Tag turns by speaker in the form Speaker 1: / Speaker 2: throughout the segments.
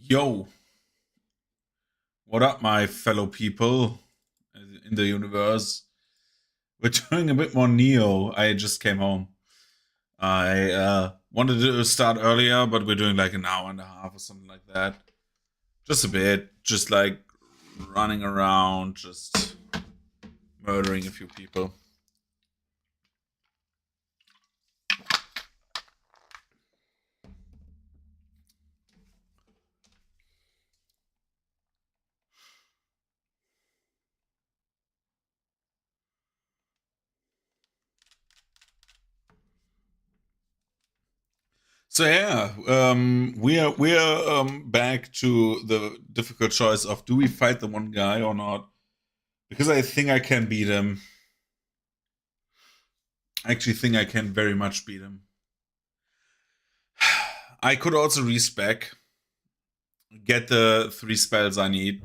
Speaker 1: Yo, what up, my fellow people in the universe? We're doing a bit more Neo. I just came home. I wanted to start earlier, but we're doing like an hour and a half or something like that. Just a bit, just like running around, just murdering a few people. So yeah, we are back to the difficult choice of do we fight the one guy or not? Because I think I can beat him. I actually think I can very much beat him. I could also respec, get the 3 spells I need,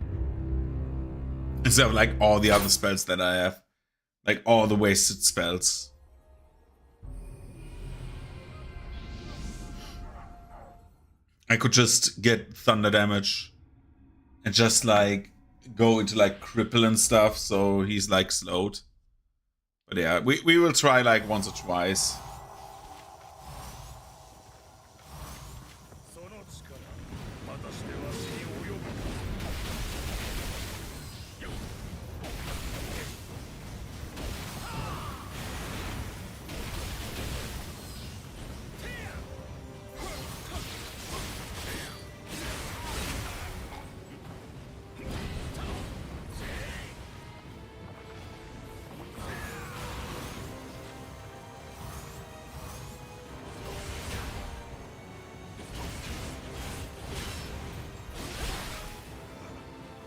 Speaker 1: instead of like all the other spells that I have, like all the wasted spells. I could just get thunder damage and just like go into like cripple and stuff, so he's like slowed. But yeah, we will try like once or twice.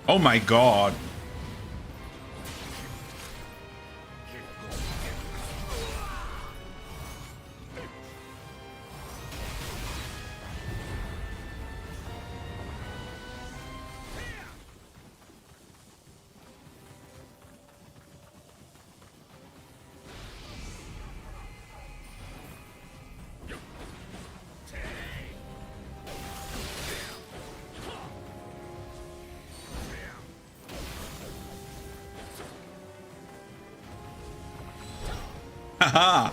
Speaker 1: Oh my god. Haha.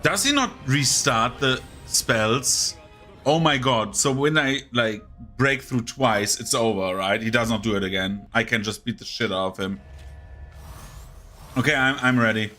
Speaker 1: Does he not restart the spells? Oh my god, so when I like break through twice, it's over, right? He does not do it again. I can just beat the shit out of him. Okay, I'm ready.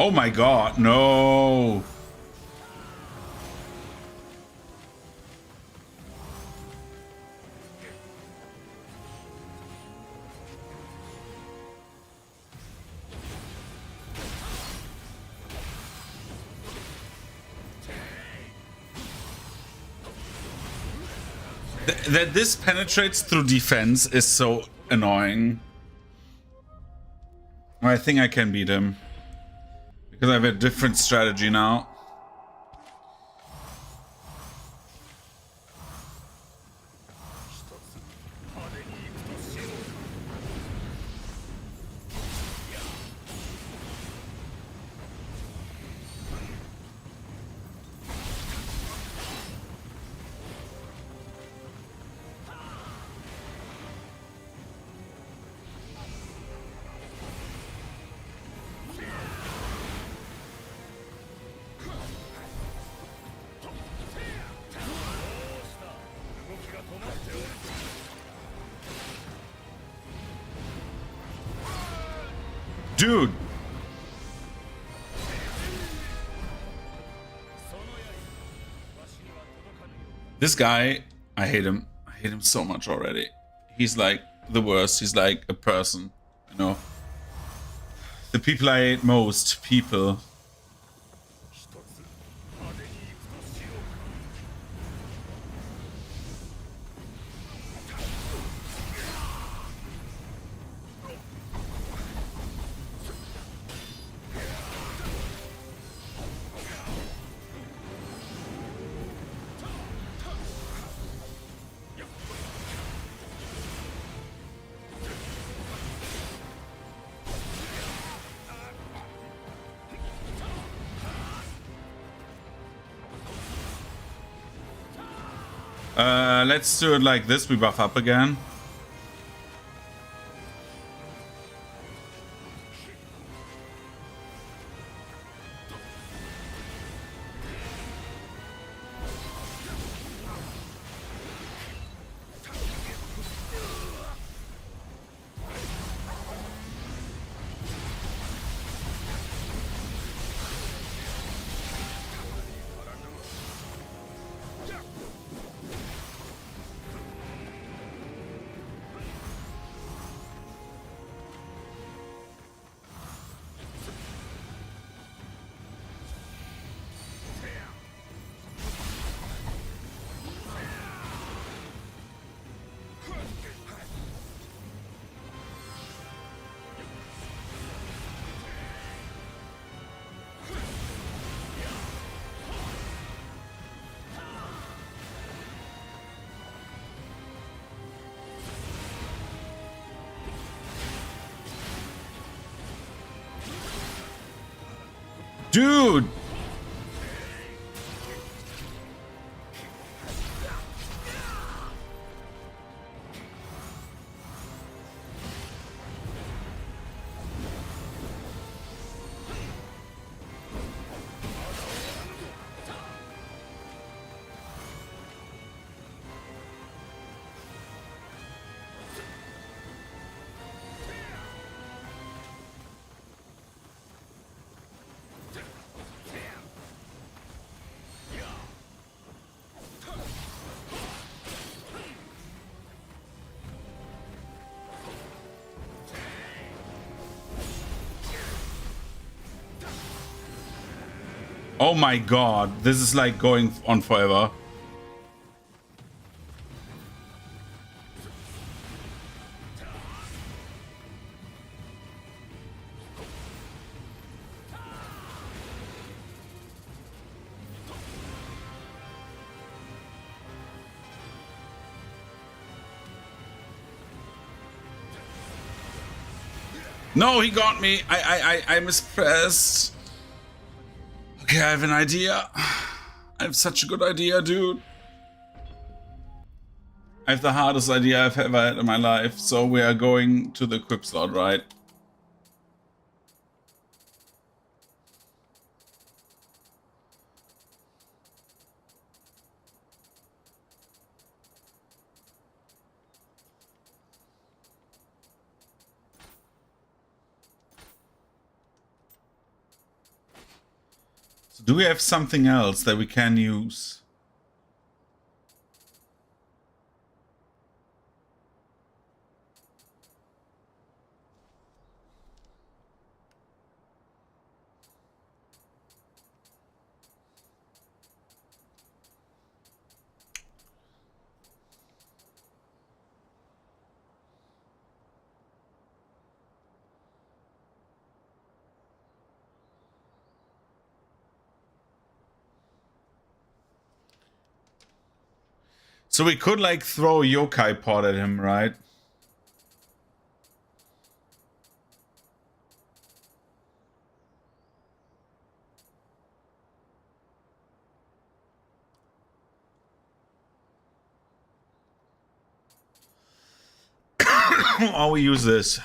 Speaker 1: Oh my god, no. That this penetrates through defense is so annoying. I think I can beat him, because I have a different strategy now. Dude! This guy, I hate him. I hate him so much already. He's like the worst. He's like a person, you know? The people I hate most, people. Let's do it like this. We buff up again. Dude! Oh my god, this is like going on forever. No, he got me. I mispressed. Okay, I have an idea. I have such a good idea, dude. I have the hardest idea I've ever had in my life. So we are going to the equip slot, right? So do we have something else that we can use? So we could like throw a yokai pod at him, right? Or we use this.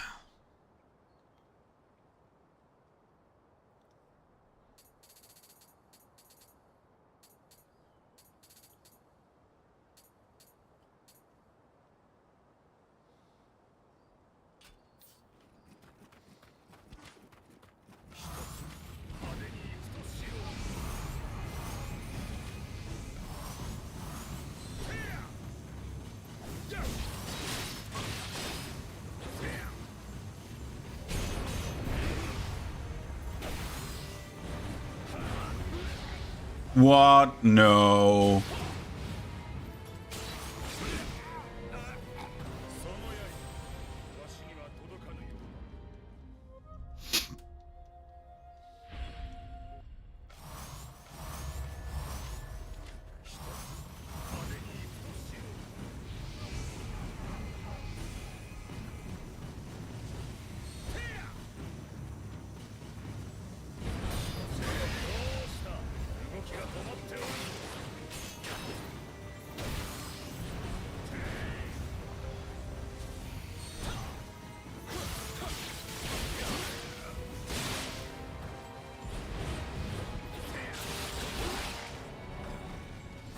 Speaker 1: What? No.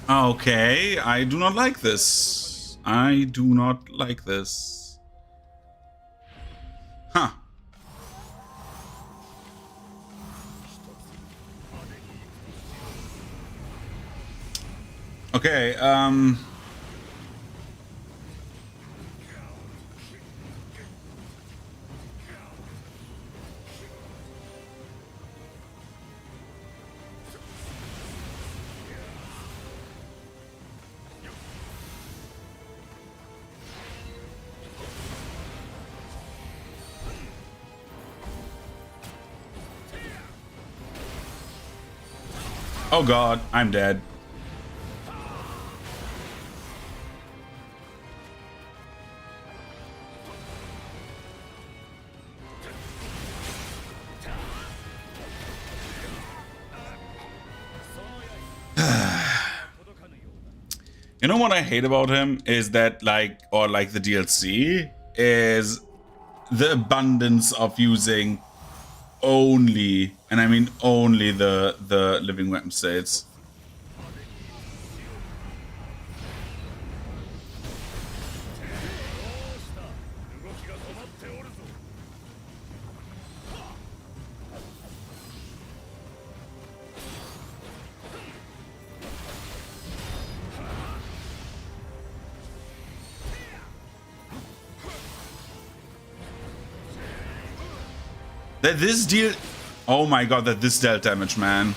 Speaker 1: Okay, I do not like this. I do not like this. Huh. Okay, oh god, I'm dead. You know what I hate about him is that, like, or like the DLC, is the abundance of using only, and I mean only, the living weapon states. That this deal, oh my god, that this dealt damage, man.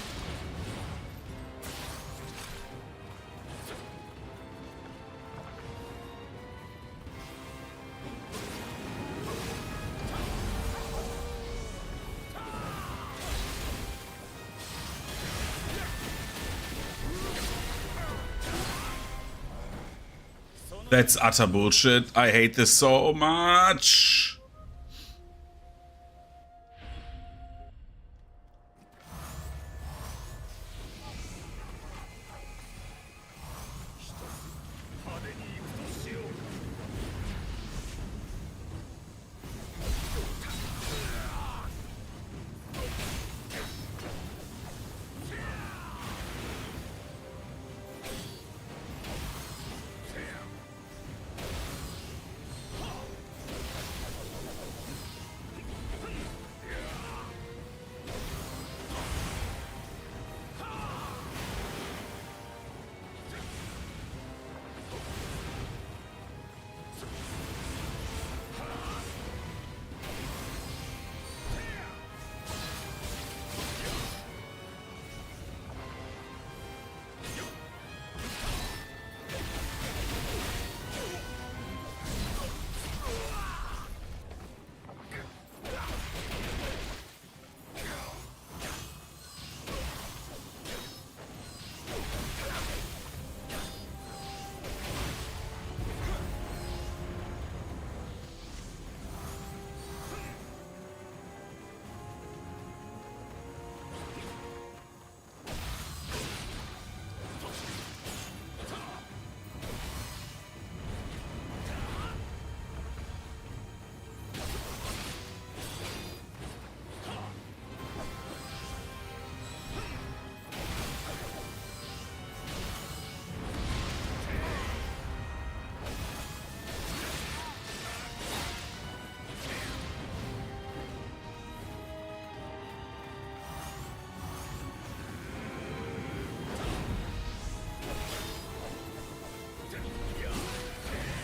Speaker 1: That's utter bullshit. I hate this so much.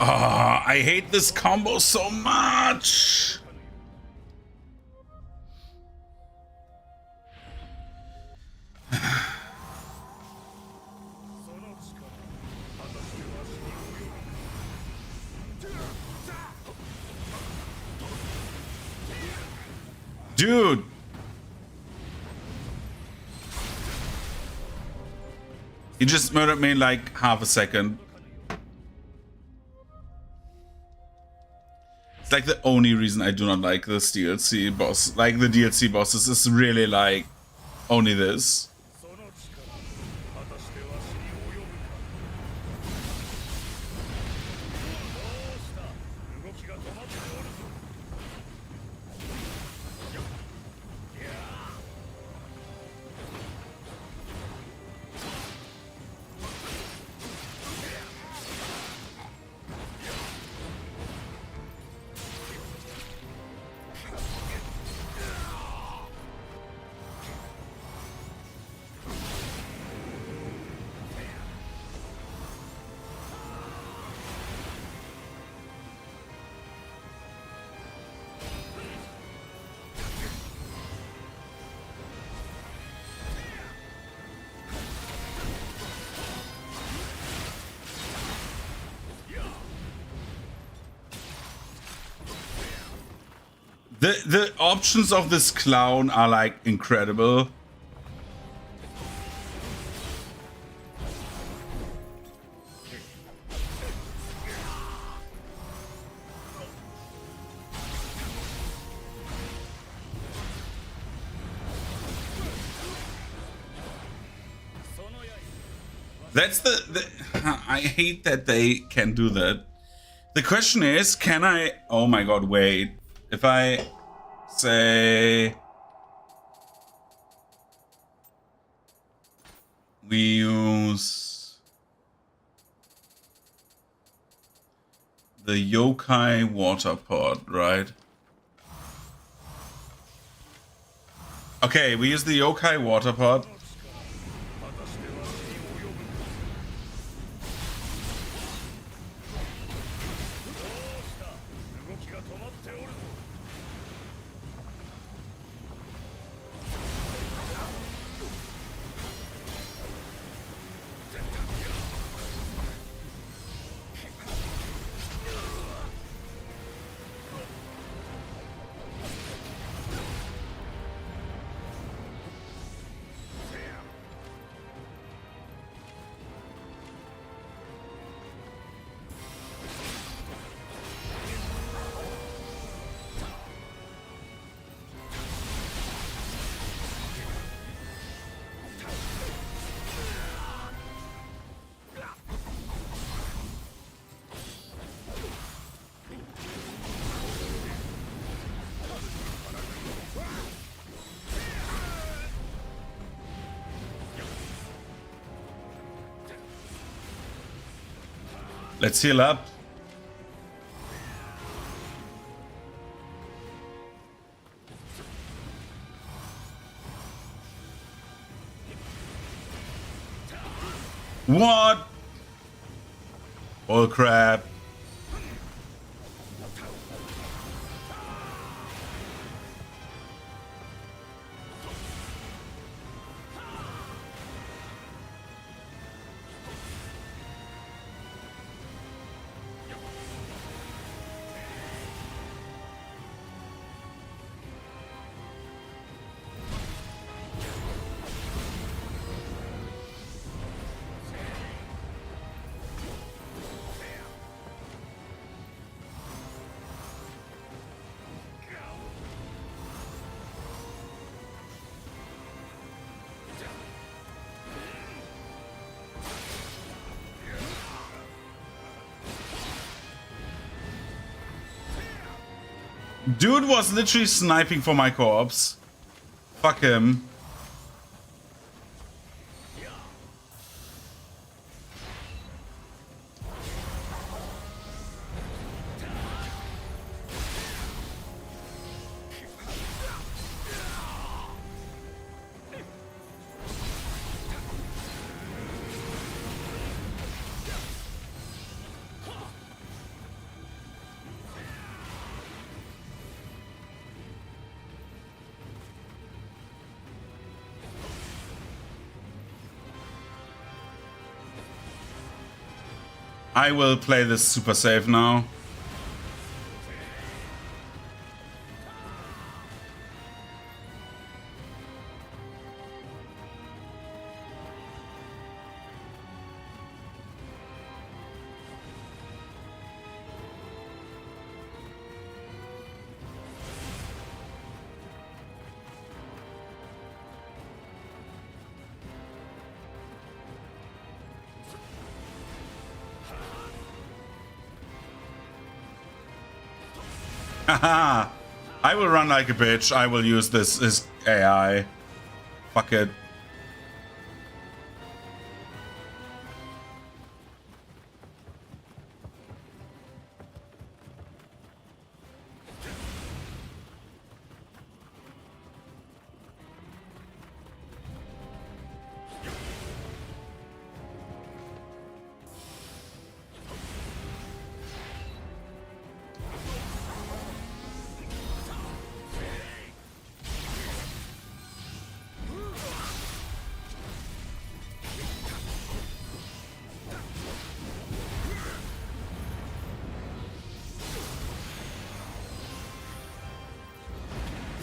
Speaker 1: Oh, I hate this combo so much. Dude! He just murdered me in like half a second. It's like the only reason I do not like this DLC boss. Like the DLC bosses is really like only this. The options of this clown are like incredible. That's the I hate that they can do that. The question is, can I... Oh my god, wait. If I say... We use... the yokai water pot, right? Okay, we use the yokai water pot. Let's heal up. What? Oh crap. Dude was literally sniping for my corpse. Fuck him. I will play this super safe now. Haha! I will run like a bitch. I will use this AI. Fuck it.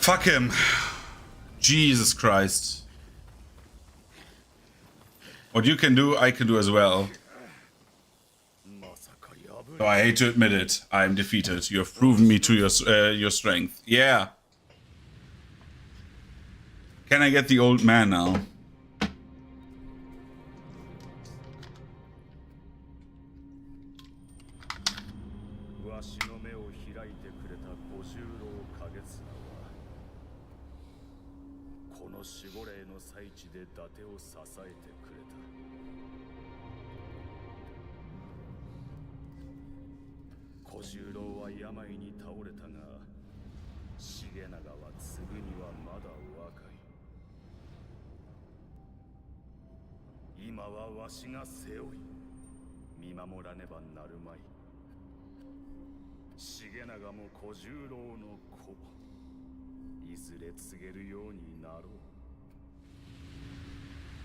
Speaker 1: Fuck him. Jesus Christ. What you can do, I can do as well. Though I hate to admit it, I am defeated. You have proven me to your strength. Yeah. Can I get the old man now?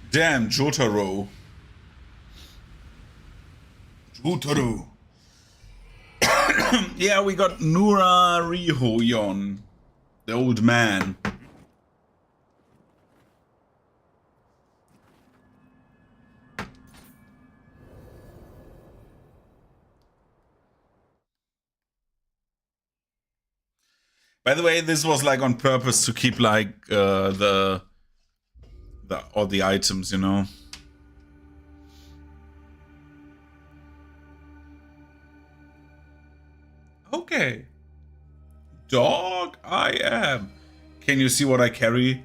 Speaker 1: Damn, Jotaro. Jotaro. Yeah, we got Nura Rihoyon, the old man. By the way, this was like on purpose to keep like all the items, you know. Okay. Dog, I am. Can you see what I carry?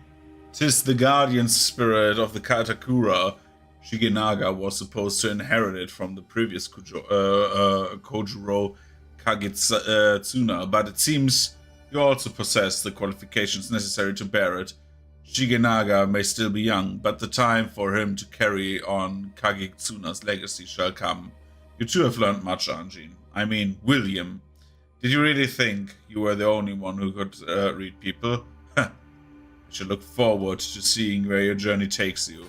Speaker 1: 'Tis the guardian spirit of the Katakura. Shigenaga was supposed to inherit it from the previous Kojuro Kagetsuna, but it seems you also possess the qualifications necessary to bear it. Shigenaga may still be young, but the time for him to carry on Kagetsuna's legacy shall come. You two have learned much, Anjin. I mean, William. Did you really think you were the only one who could read people? I should look forward to seeing where your journey takes you.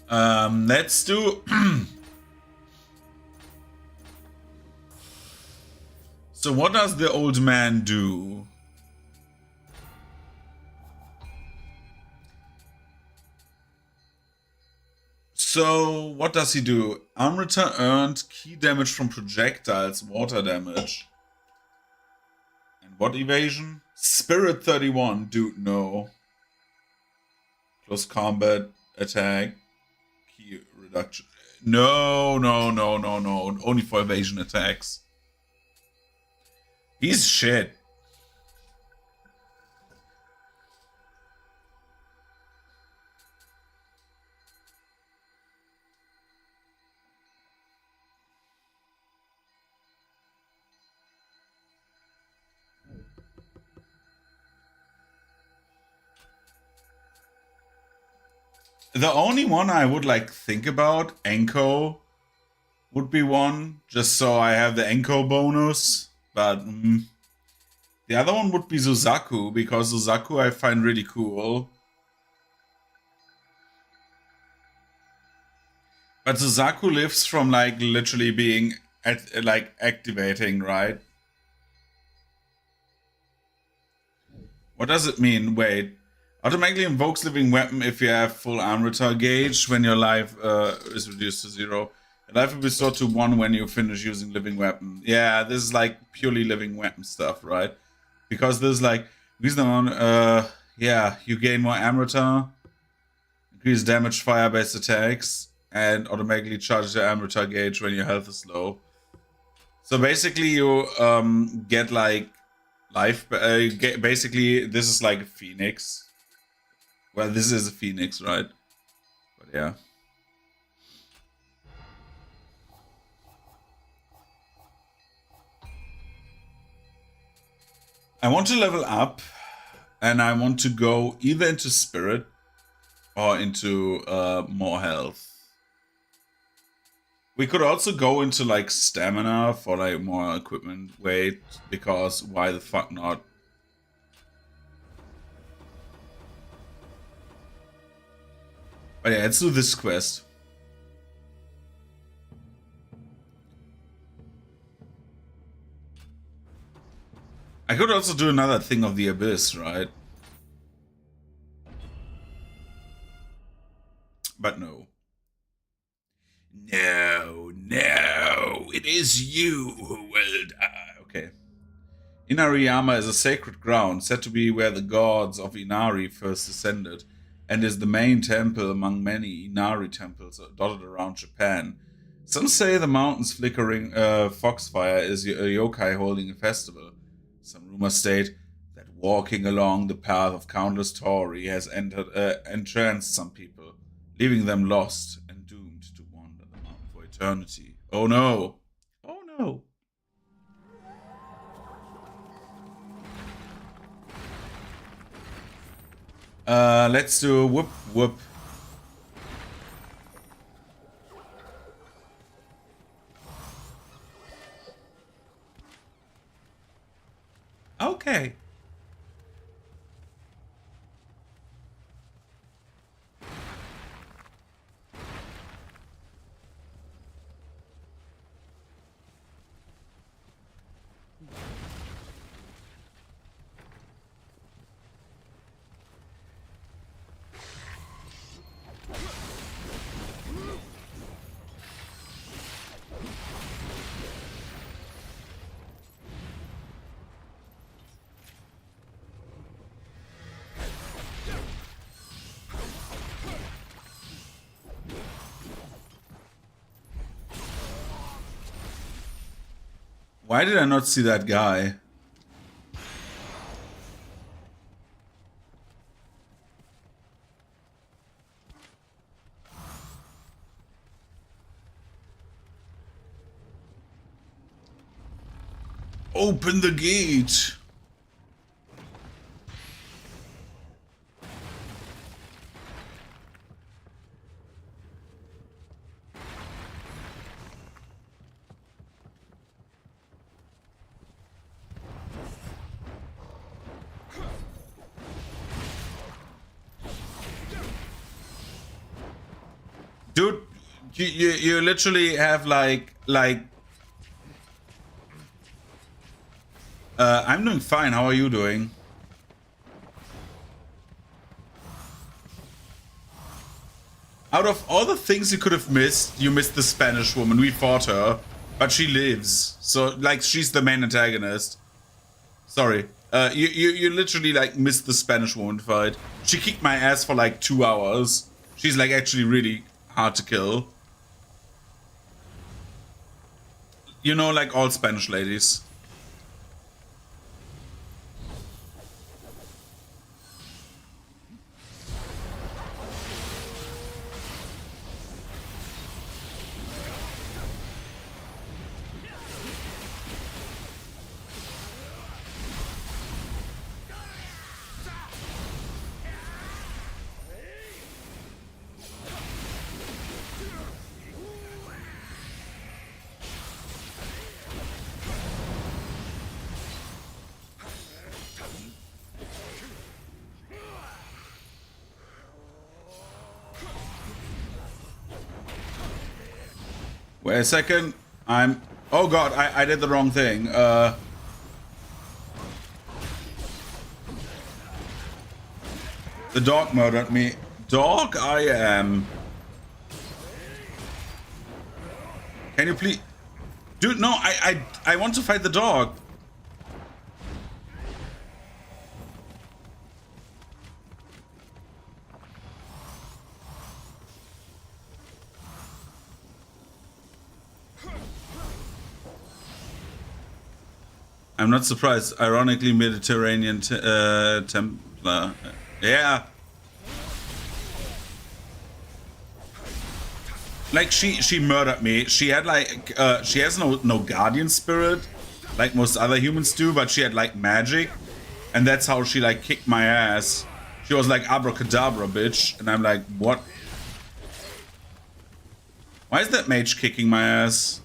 Speaker 1: Let's do... So what does the old man do? So what does he do? Amrita earned key damage from projectiles, water damage. And what evasion? Spirit 31, dude, no. Close combat, attack, key reduction. No. Only for evasion attacks. He's shit. The only one I would like think about, Enko, would be one, just so I have the Enko bonus. But the other one would be Suzaku, because Suzaku I find really cool. But Suzaku lives from like literally being activating, right? What does it mean? Wait. Automatically invokes living weapon if you have full Amrita gauge when your life is reduced to 0. Your life will be restored to 1 when you finish using living weapon. Yeah, this is like purely living weapon stuff, right? Because this is like reason on yeah, you gain more Amrita, increase damage fire-based attacks, and automatically charges your Amrita gauge when your health is low. So basically, you get like life. Basically, this is like a phoenix. Well, this is a phoenix, right? But yeah. I want to level up, and I want to go either into spirit or into more health. We could also go into like stamina for like more equipment weight, because why the fuck not? But yeah, let's do this quest. I could also do another thing of the abyss, right? But no. No, it is you who will die. Okay. Inariyama is a sacred ground, said to be where the gods of Inari first descended, and is the main temple among many Inari temples dotted around Japan. Some say the mountain's flickering foxfire is a yokai holding a festival. Some rumors state that walking along the path of countless Tori has entranced some people, leaving them lost and doomed to wander the mountain for eternity. Oh no! Oh no! Let's do whoop whoop. Okay. Why did I not see that guy? Open the gate! Dude, you literally have like I'm doing fine. How are you doing? Out of all the things you could have missed, you missed the Spanish woman. We fought her, but she lives. So like she's the main antagonist. Sorry. You literally like missed the Spanish woman fight. She kicked my ass for like 2 hours. She's like actually really hard to kill. You know, like all Spanish ladies. Wait a second. Oh god, I did the wrong thing. The dog murdered me. Dog, I am. Can you please... Dude, no, I want to fight the dog. I'm not surprised. Ironically, Mediterranean Templar. Yeah. Like she murdered me. She had like she has no guardian spirit like most other humans do, but she had like magic, and that's how she like kicked my ass. She was like abracadabra, bitch, and I'm like, what? Why is that mage kicking my ass?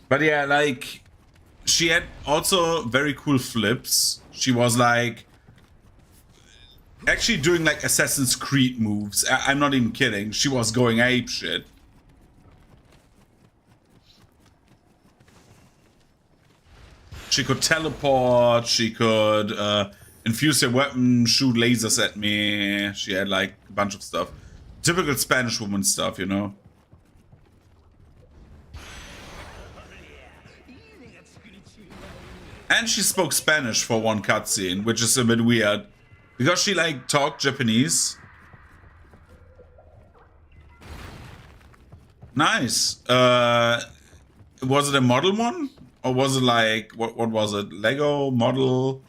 Speaker 1: But yeah, like, she had also very cool flips. She was like actually doing like Assassin's Creed moves. I'm not even kidding. She was going ape shit. She could teleport. She could infuse her weapon, shoot lasers at me. She had like a bunch of stuff. Typical Spanish woman stuff, you know. And she spoke Spanish for one cutscene, which is a bit weird. Because she, like, talked Japanese. Nice. Was it a model one? Or was it like, what was it? Lego model?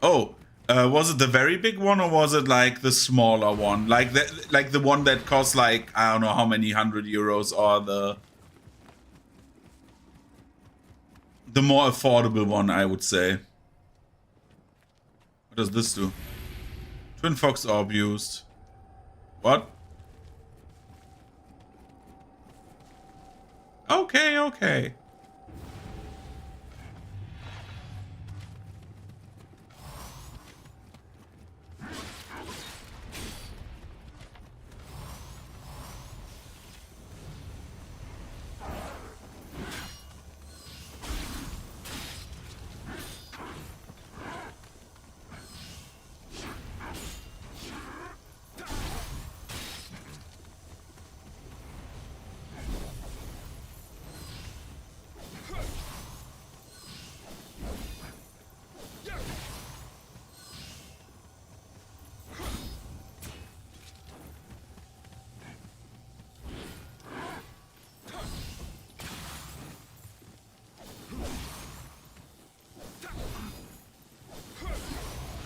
Speaker 1: Oh, was it the very big one, or was it like the smaller one? Like the one that costs like, I don't know how many €100, or the more affordable one, I would say. What does this do? Twin Fox Orb used. What? Okay, okay.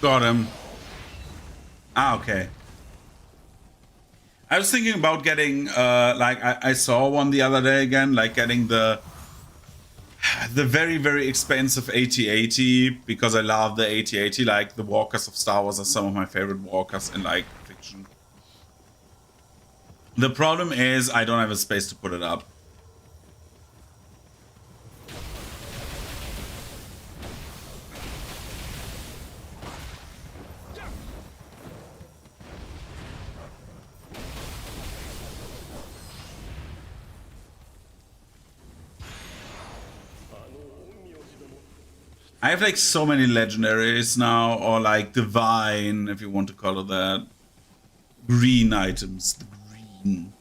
Speaker 1: Got him. Ah, okay. I was thinking about getting, like, I saw one the other day again, like getting the very, very expensive 8080, because I love the 8080. Like, the walkers of Star Wars are some of my favorite walkers in, like, fiction. The problem is I don't have a space to put it up. I have like so many legendaries now, or like divine, if you want to call it that. Green items, the green.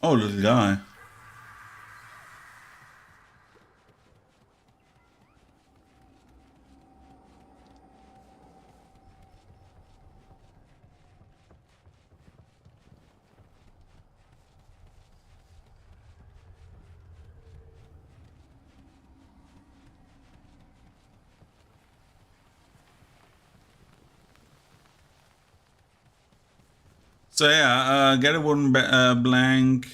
Speaker 1: Oh, little guy. So yeah, get a wooden blank.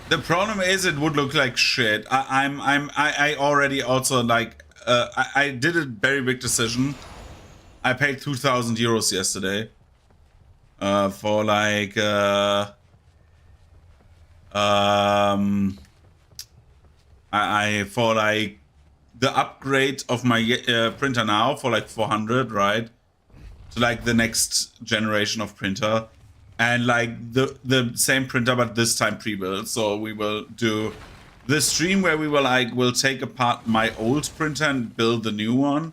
Speaker 1: The problem is it would look like shit. I already also like I did a very big decision. I paid 2,000 euros yesterday for like I for like the upgrade of my printer now for like 400, right? So like the next generation of printer. and like the same printer, but this time pre-built. So we will do the stream where we will take apart my old printer and build the new one,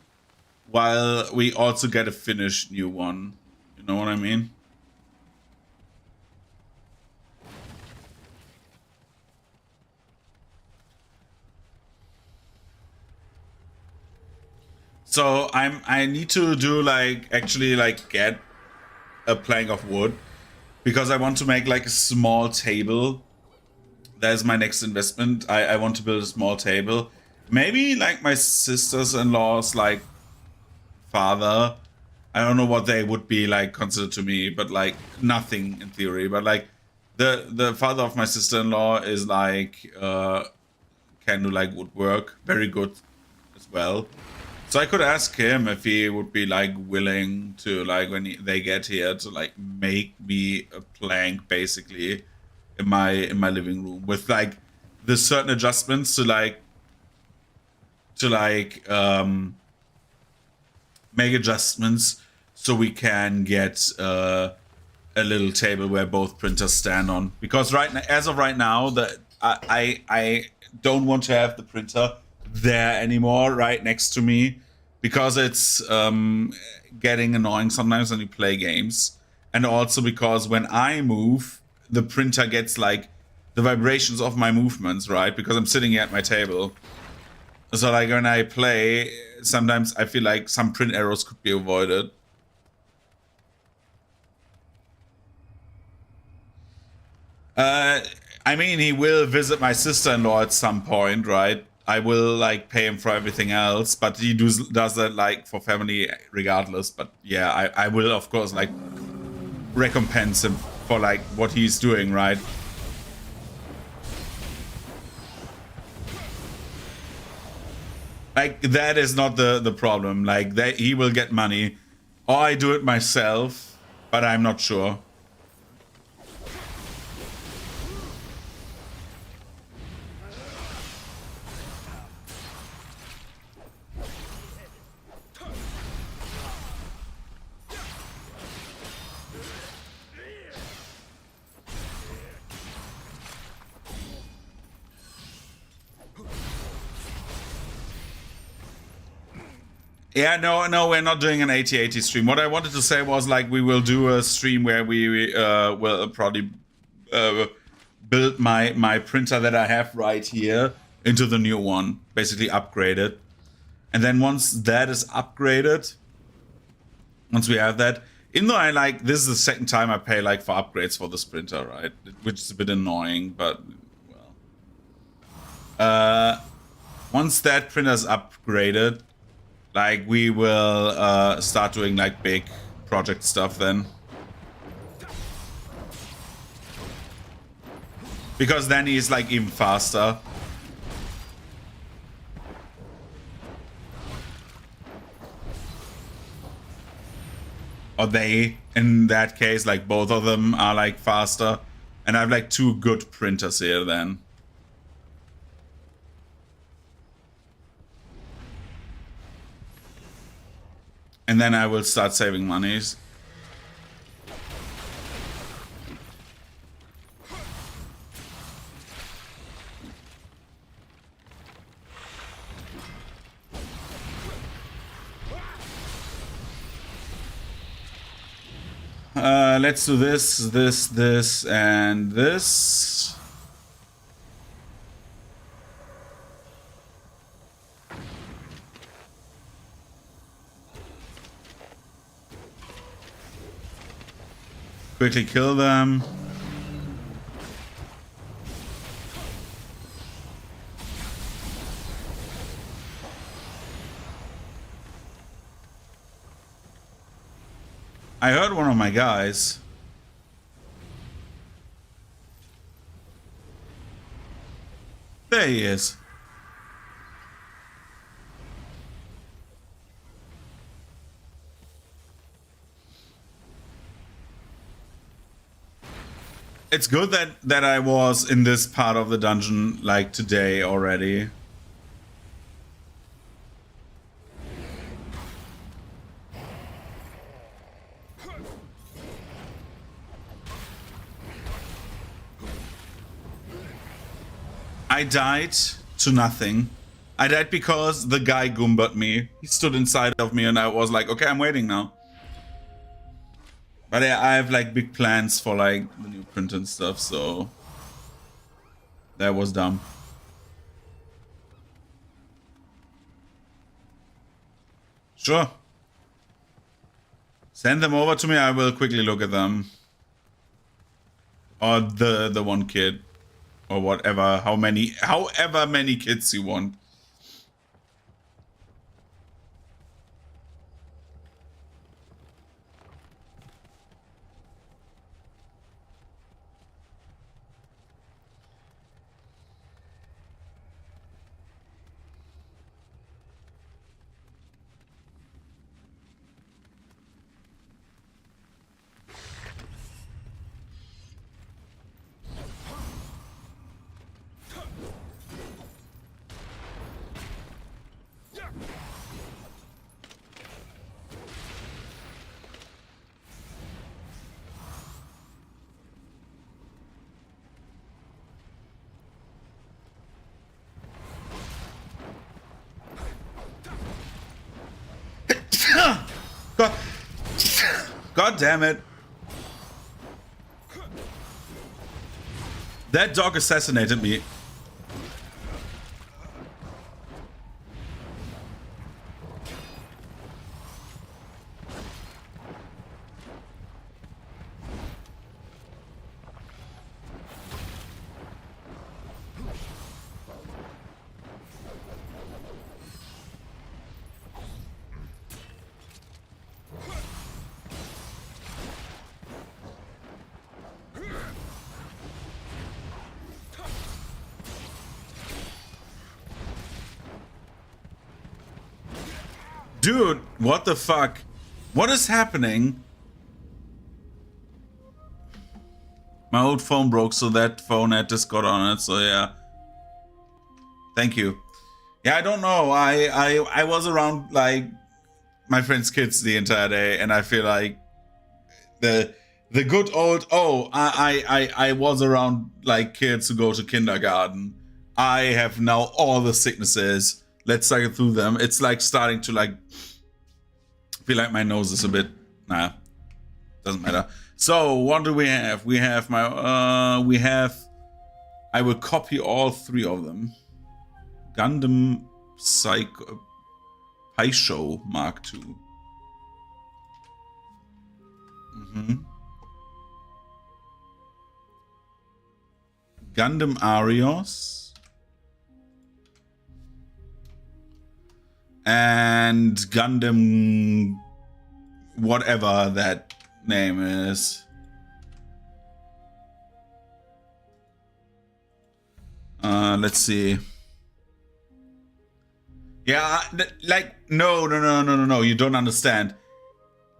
Speaker 1: while we also get a finished new one. You know what I mean? So I need to do like actually like get a plank of wood, because I want to make like a small table. That is my next investment. I want to build a small table. Maybe like my sisters-in-law's like father. I don't know what they would be like considered to me, but like nothing in theory. But like the father of my sister-in-law is like can do like woodwork, very good as well. So I could ask him if he would be like willing to like when they get here to like make me a plank basically in my living room with like the certain adjustments to make adjustments so we can get a little table where both printers stand on. Because right now, as of right now, I don't want to have the printer there anymore, right next to me, because it's getting annoying sometimes when you play games, and also because when I move, the printer gets like the vibrations of my movements, right? Because I'm sitting here at my table. So like when I play, sometimes I feel like some print errors could be avoided. I mean, he will visit my sister-in-law at some point, right? I will like pay him for everything else, but he does that like for family regardless. But yeah, I will of course like recompense him for like what he's doing, right? Like that is not the problem. Like that he will get money, or I do it myself, but I'm not sure. Yeah, no, we're not doing an 8080 stream. What I wanted to say was like we will do a stream where we will probably build my printer that I have right here into the new one, basically upgrade it. And then once that is upgraded, once we have that, even though I like this is the second time I pay like for upgrades for this printer, right? Which is a bit annoying, but well. Once that printer is upgraded, like we will start doing like big project stuff then. Because then he's like even faster. Or they, in that case, like both of them are like faster. And I have like two good printers here then. And then I will start saving monies. Let's do this, and this. Quickly kill them. I heard one of my guys. There he is. It's good that I was in this part of the dungeon like today already. I died to nothing. I died because the guy goombered me. He stood inside of me and I was like, okay, I'm waiting now. But yeah, I have like big plans for like the new print and stuff, so that was dumb. Sure. Send them over to me, I will quickly look at them. Or the one kid. Or whatever, however many kids you want. God. God damn it. That dog assassinated me. Dude, what the fuck? What is happening? My old phone broke, so that phone had Discord on it, so yeah. Thank you. Yeah, I don't know. I was around like my friends' kids the entire day, and I feel like the good old I was around like kids who go to kindergarten. I have now all the sicknesses. Let's cycle through them. It's like starting to like feel like my nose is a bit doesn't matter. So what do we have? We have my I will copy all three of them. Gundam Psycho Paisho Mark II. Gundam Arios. And Gundam whatever that name is. Let's see. Yeah, like no, you don't understand.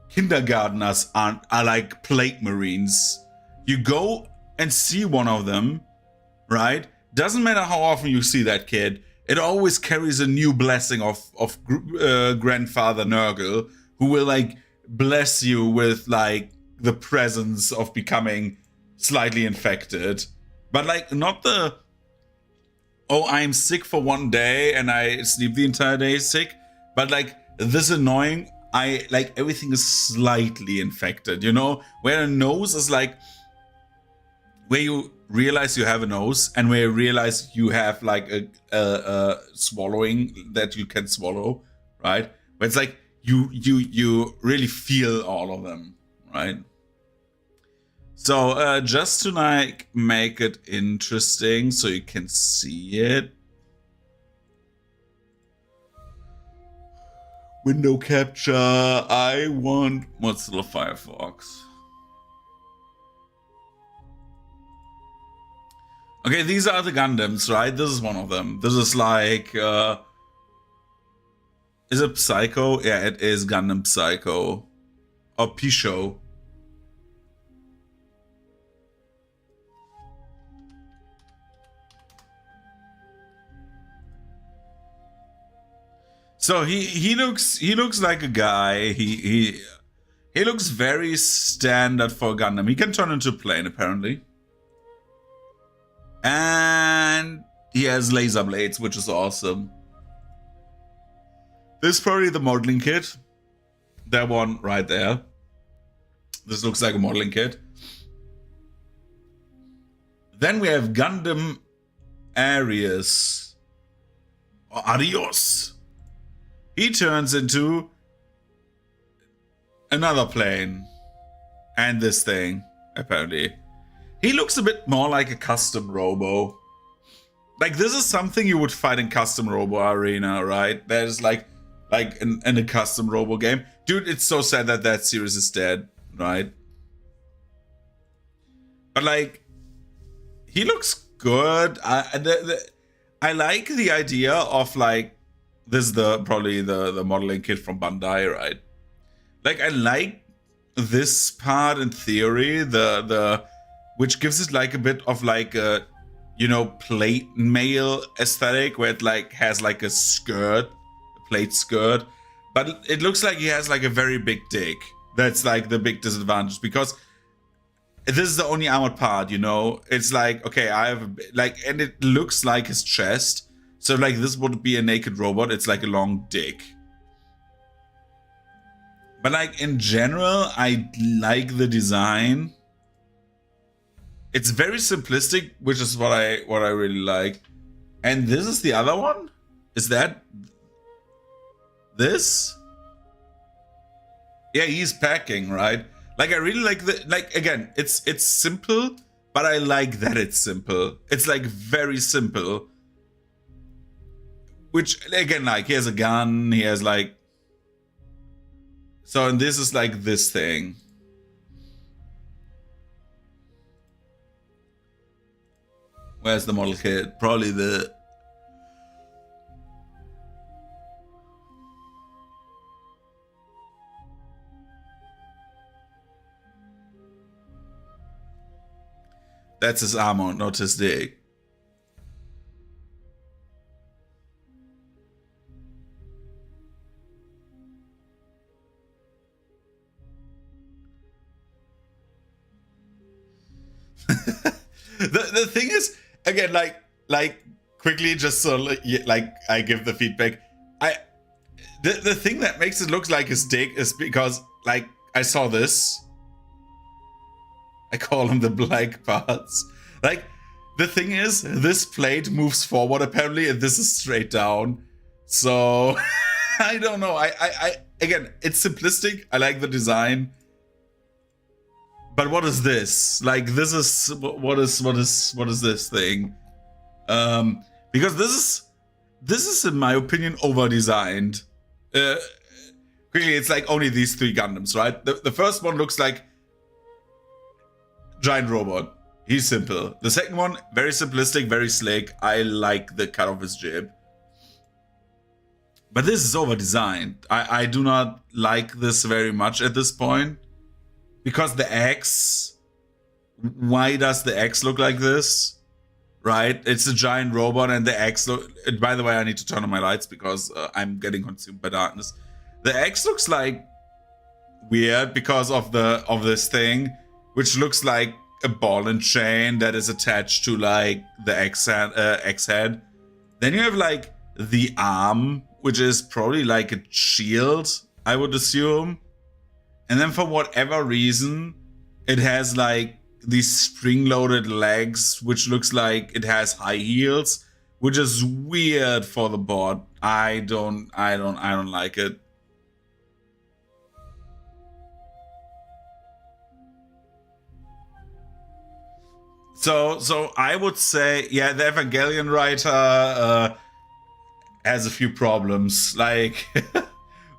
Speaker 1: Kindergartners are like plague marines. You go and see one of them, right? Doesn't matter how often you see that kid, it always carries a new blessing of grandfather Nurgle, who will like bless you with like the presence of becoming slightly infected, but like not the I'm sick for one day and I sleep the entire day sick, but like this annoying I like everything is slightly infected, you know, where a nose is like where you realize you have a nose and where you realize you have like a swallowing that you can swallow, right? But it's like you really feel all of them, right? So just to like make it interesting so you can see it. Window capture, I want Mozilla Firefox. Okay, these are the Gundams, right? This is one of them. This is like, is it Psycho? Yeah, it is Gundam Psycho. Or Pisho. So he looks like a guy. He looks very standard for Gundam. He can turn into a plane apparently. And He has laser blades, which is awesome. This is probably the modeling kit. That one right there. This looks like a modeling kit. Then we have Gundam Arius. Or Arios. He turns into another plane. And this thing, apparently. He looks a bit more like a custom robo. Like, this is something you would fight in custom robo arena, right? There's like in a custom robo game. Dude, it's so sad that that series is dead, right? But like, he looks good. I like the idea of like, this is probably the modeling kit from Bandai, right? Like, I like this part in theory, which gives it like a bit of like a, you know, plate mail aesthetic, where it like has like a skirt, a plate skirt, but it looks like he has like a very big dick. That's like the big disadvantage, because this is the only armored part, you know. It's like, okay, I have like, and it looks like his chest. So like, this would be a naked robot. It's like a long dick. But like, in general, I like the design. It's very simplistic, which is what I really like. And this is the other one? Is that this? Yeah, he's packing, right? Like, I really like again, it's simple, but I like that it's simple. It's like very simple. Which, again, like, he has a gun, he has like, so, and this is like this thing. Where's the model kit? Probably the... That's his armor, not his dick. the thing is, again, like quickly, just so like I give the feedback. The thing that makes it look like his dick is because like I saw this. I call them the black parts. Like, the thing is, this plate moves forward apparently, and this is straight down. So I don't know. I again, it's simplistic. I like the design. But what is this? Like, this is what is this thing? Because this is in my opinion over designed. Quickly, it's like only these 3 Gundams, right? The first one looks like giant robot. He's simple. The second one, very simplistic, very slick. I like the cut of his jib. But this is over designed. I do not like this very much at this point. Because the X, why does the X look like this? Right? It's a giant robot and the X look... By the way, I need to turn on my lights because I'm getting consumed by darkness. The X looks like weird because of this thing, which looks like a ball and chain that is attached to like the X head. Then you have like the arm, which is probably like a shield, I would assume. And then for whatever reason, it has like these spring-loaded legs, which looks like it has high heels, which is weird for the bot. I don't like it. So I would say, yeah, the Evangelion writer has a few problems. Like,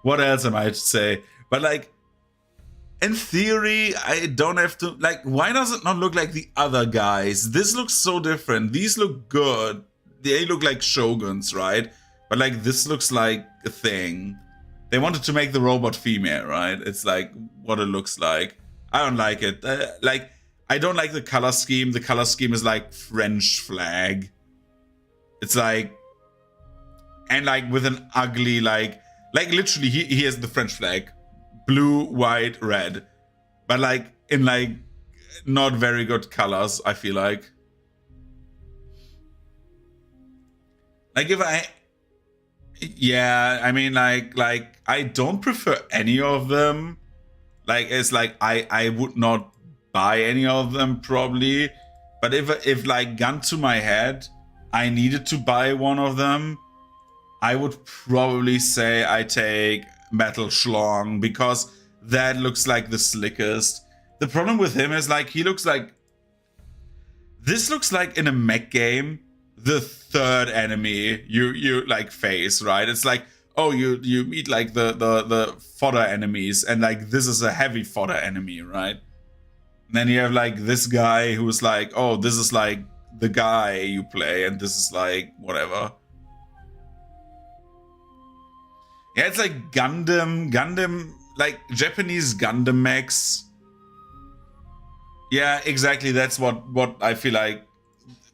Speaker 1: what else am I to say? But like, in theory, I don't have to, like, why does it not look like the other guys? This looks so different. These look good. They look like shoguns, right? But like, this looks like a thing. They wanted to make the robot female, right? It's like what it looks like. I don't like it. Like, I don't like the color scheme. The color scheme is like French flag. It's like, and like with an ugly, like literally he has the French flag. Blue, white, red. But like in like not very good colors, I feel like. Like if I, yeah, I mean like I don't prefer any of them. Like it's like I would not buy any of them probably, but if like gun to my head, I needed to buy one of them, I would probably say I take Metal Schlong because that looks like the slickest. The problem with him is like he looks like this looks like in a mech game the third enemy you like face, right? It's like, oh, you meet like the fodder enemies, and like this is a heavy fodder enemy, right? And then you have like this guy who's like, oh, this is like the guy you play, and this is like whatever. Yeah, it's like Gundam, like Japanese Gundam mechs. Yeah, exactly. That's what I feel like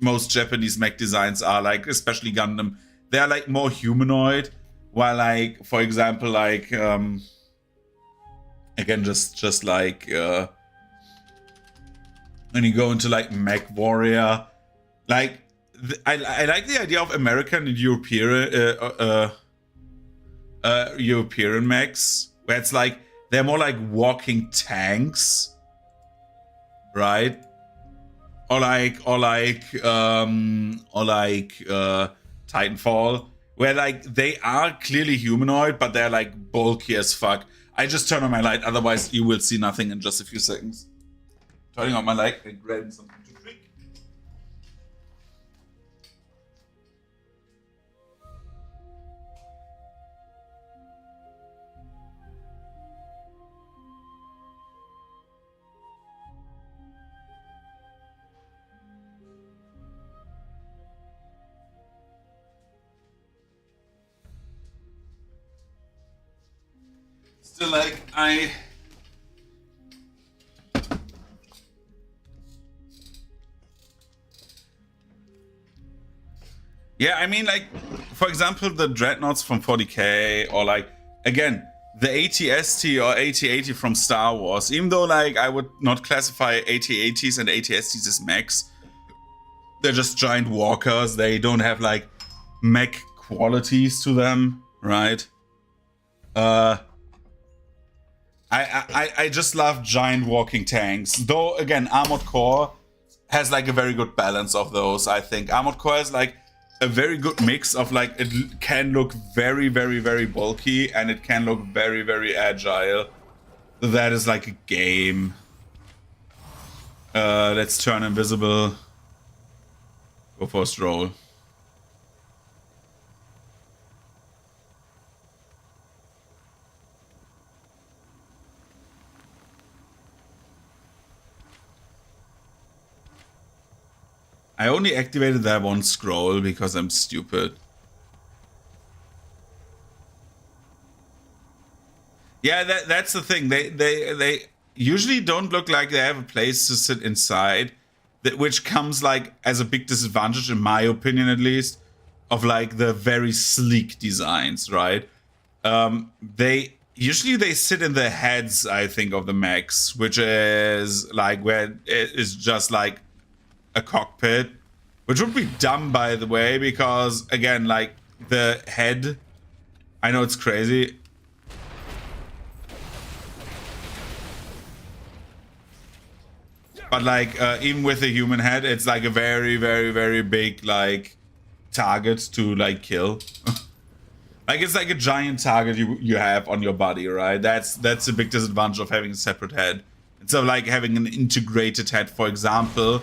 Speaker 1: most Japanese mech designs are like, especially Gundam. They're like more humanoid, while like, for example, like again, just like when you go into like Mech Warrior, like I like the idea of American and European mechs, where it's like they're more like walking tanks, right? Or like Titanfall, where like they are clearly humanoid, but they're like bulky as fuck. I just turn on my light, otherwise you will see nothing in just a few seconds. Turning on my light and grabbing something to drink. Still, like, yeah, I mean, like, for example, the Dreadnoughts from 40k, or like, again, the AT-ST or AT-80 from Star Wars, even though, like, I would not classify AT-80s and AT-STs as mechs, they're just giant walkers. They don't have, like, mech qualities to them, right? I just love giant walking tanks. Though, again, Armored Core has, like, a very good balance of those, I think. Armored Core is, like, a very good mix of, like, it can look very, very, very bulky, and it can look very, very agile. That is, like, a game. Let's turn invisible. Go for a stroll. I only activated that one scroll because I'm stupid. Yeah, that's the thing. They usually don't look like they have a place to sit inside, which comes like as a big disadvantage, in my opinion at least, of like the very sleek designs, right? They usually sit in the heads, I think, of the mechs, which is like where it is just like a cockpit, which would be dumb, by the way, because again, like the head, I know it's crazy. But like even with a human head, it's like a very, very, very big like target to like kill. Like it's like a giant target you have on your body, right? That's a big disadvantage of having a separate head. Instead of like having an integrated head, for example.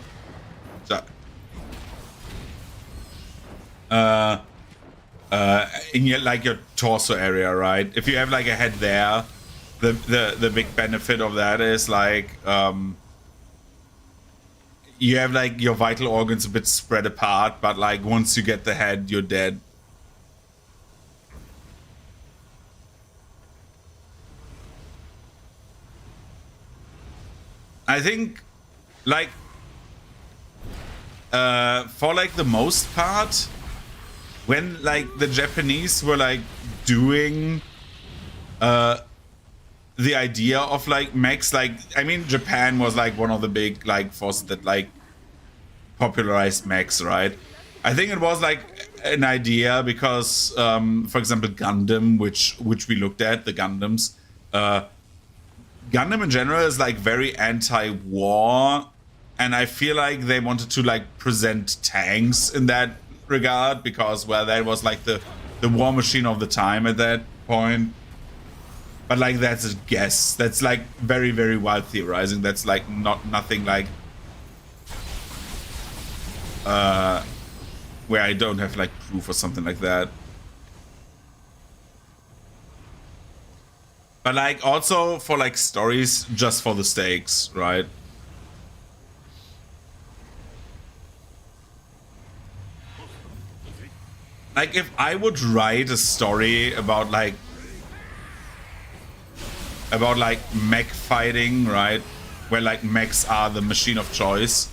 Speaker 1: In your torso area, right? If you have like a head there, the big benefit of that is like you have like your vital organs a bit spread apart, but like once you get the head, you're dead. I think like for like the most part, when like the Japanese were like doing the idea of like mechs, like I mean Japan was like one of the big like forces that like popularized mechs, right? I think it was like an idea because, for example, Gundam, which we looked at, the Gundams, Gundam in general is like very anti-war, and I feel like they wanted to like present tanks in that regard because, well, that was like the war machine of the time at that point. But like that's a guess. That's like very, very wild theorizing. That's like nothing like where I don't have like proof or something like that. But like also for like stories, just for the stakes, right? Like if I would write a story about like mech fighting, right? Where like mechs are the machine of choice,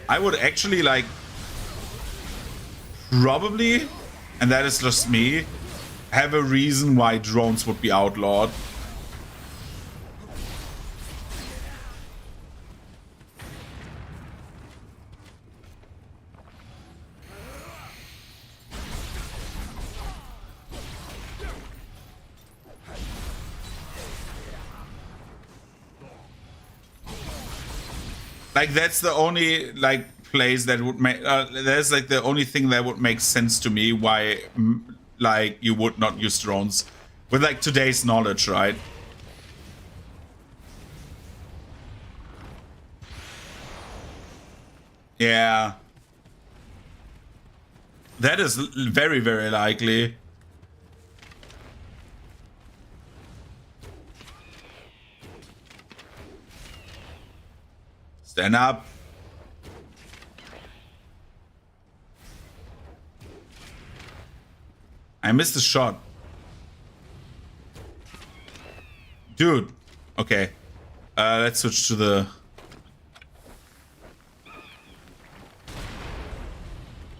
Speaker 1: I would actually like probably, and that is just me, have a reason why drones would be outlawed. Like that's the only like place that would make that's like the only thing that would make sense to me why like you would not use drones with like today's knowledge, right? Yeah, that is very, very likely. Stand up. I missed a shot. Dude. Okay. Let's switch to the...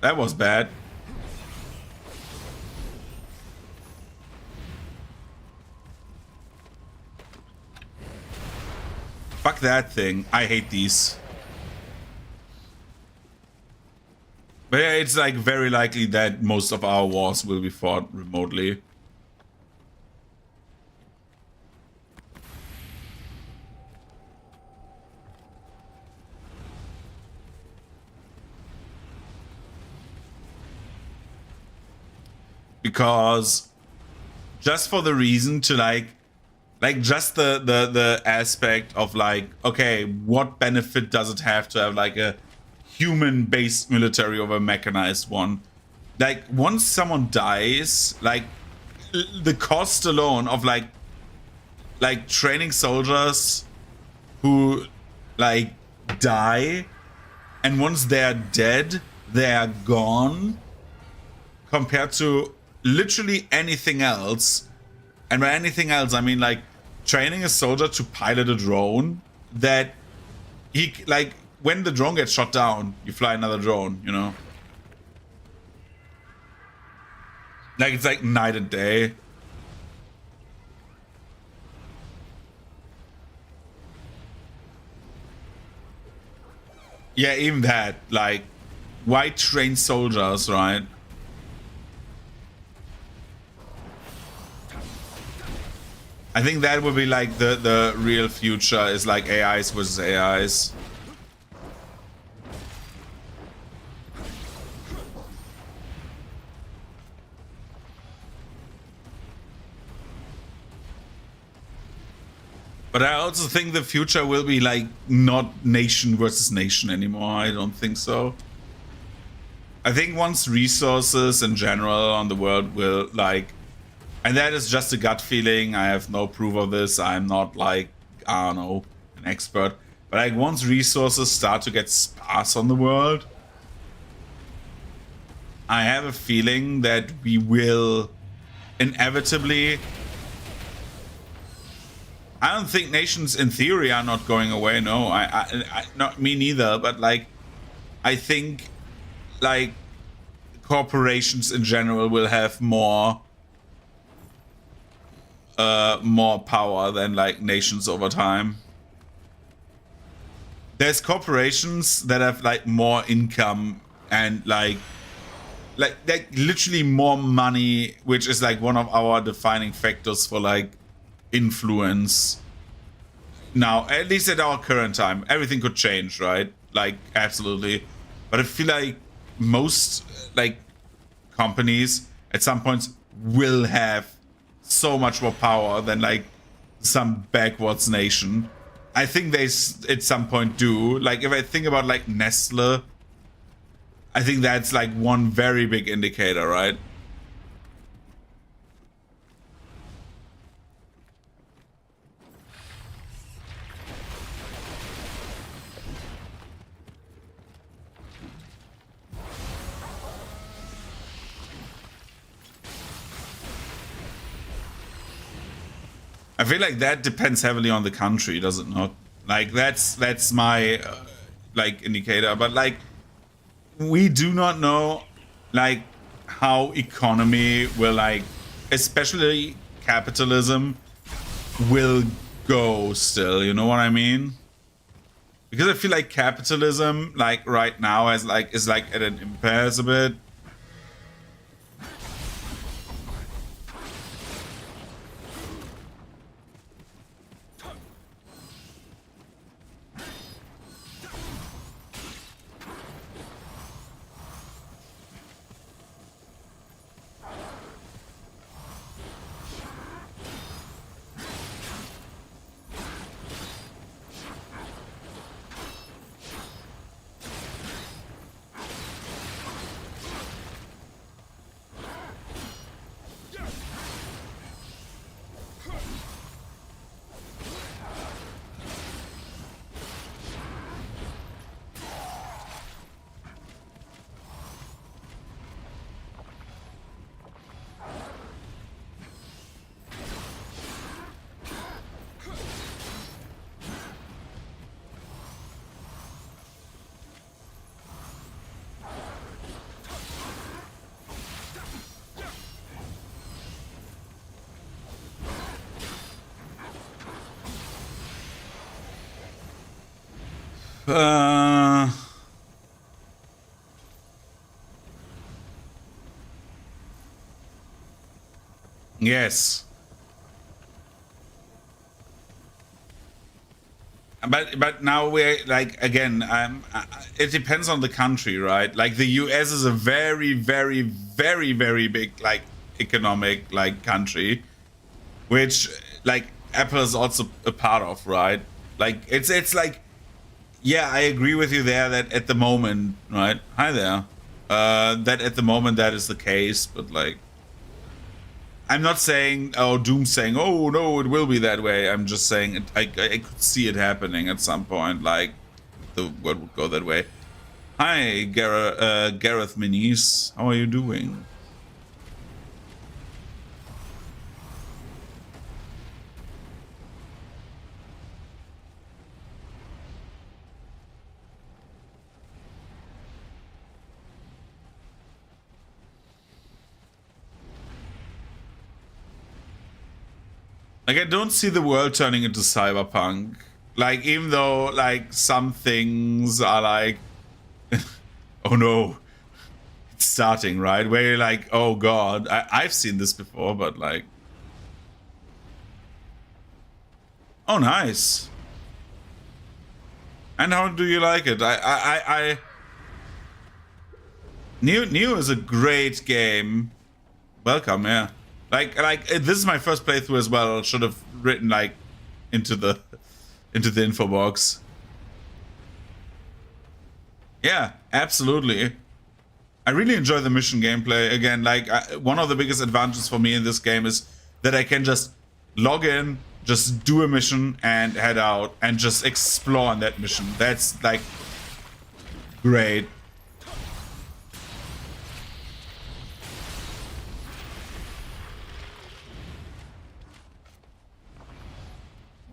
Speaker 1: That was bad. Fuck that thing. I hate these. But yeah, it's like very likely that most of our wars will be fought remotely. Because just for the reason to like just the aspect of like, okay, what benefit does it have to have like a human-based military over a mechanized one? Like once someone dies, like the cost alone of like training soldiers who like die, and once they're dead, they're gone, compared to literally anything else. And by anything else, I mean like training a soldier to pilot a drone that he like when the drone gets shot down, you fly another drone, you know? Like it's like night and day. Yeah, even that, like why train soldiers, right? I think that would be like the real future is like AIs versus AIs. But I also think the future will be like not nation versus nation anymore. I don't think so. I think once resources in general on the world will like, and that is just a gut feeling. I have no proof of this. I'm not like, I don't know, an expert. But like once resources start to get sparse on the world, I have a feeling that we will inevitably... I don't think nations in theory are not going away. No, I not me neither. But like, I think like corporations in general will have more power than like nations over time. There's corporations that have like more income and like like literally more money, which is like one of our defining factors for like influence. Now, at least at our current time, everything could change, right? Like, absolutely. But I feel like most like companies at some points will have so much more power than like some backwards nation. I think they at some point do. Like, if I think about like Nestle, I think that's like one very big indicator, right? I feel like that depends heavily on the country, does it not? Like that's my like indicator, but like we do not know like how economy will like, especially capitalism, will go still. You know what I mean? Because I feel like capitalism, like right now, is like at an impasse a bit. Uh, yes. But now we're like again, it depends on the country, right? Like the US is a very very very very big like economic like country, which like Apple is also a part of, right? Like it's like, yeah, I agree with you there that at the moment, right? Hi there. That at the moment that is the case, but like I'm not saying, oh, Doom saying, oh no, it will be that way. I'm just saying I could see it happening at some point, like the world would go that way. Hi, Gareth Minis. How are you doing? Like, I don't see the world turning into cyberpunk. Like, even though, like, some things are like, oh no, it's starting, right? Where you're like, oh god, I've seen this before, but like, oh nice. And how do you like it? Nioh is a great game. Welcome, yeah. Like this is my first playthrough as well. I should have written like into the info box. Yeah, absolutely. I really enjoy the mission gameplay. Again, like one of the biggest advantages for me in this game is that I can just log in, just do a mission and head out and just explore on that mission. That's like great.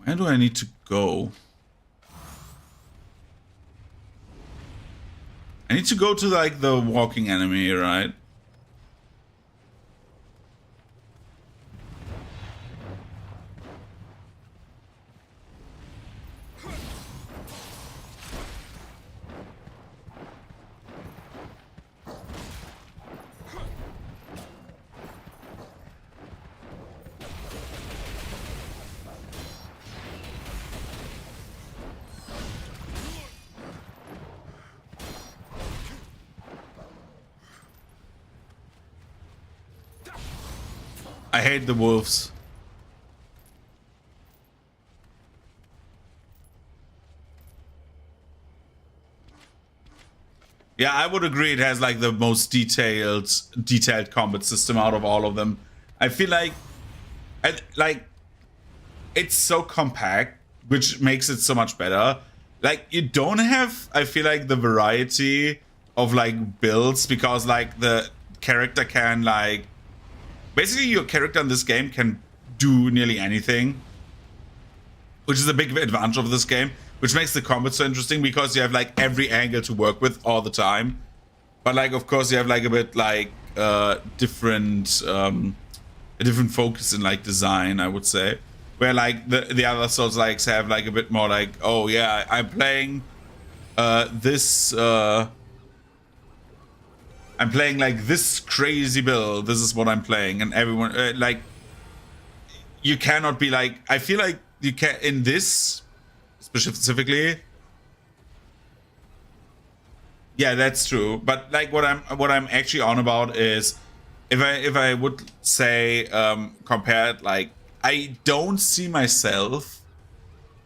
Speaker 1: Where do I need to go? I need to go to like the walking enemy, right? I hate the wolves. Yeah, I would agree. It has like the most detailed combat system out of all of them. I feel like, it's so compact, which makes it so much better. Like you don't have, I feel like, the variety of like builds because like the character can like, basically your character in this game can do nearly anything, which is a big advantage of this game, which makes the combat so interesting because you have like every angle to work with all the time. But like, of course, you have like a bit like different a different focus in like design, I would say. Where like the other Souls likes have like a bit more like, oh yeah, I'm playing this I'm playing like this crazy build. This is what I'm playing, and everyone like, you cannot be like, I feel like you can in this specifically. Yeah, that's true. But like what I'm actually on about is if I would say compared, like I don't see myself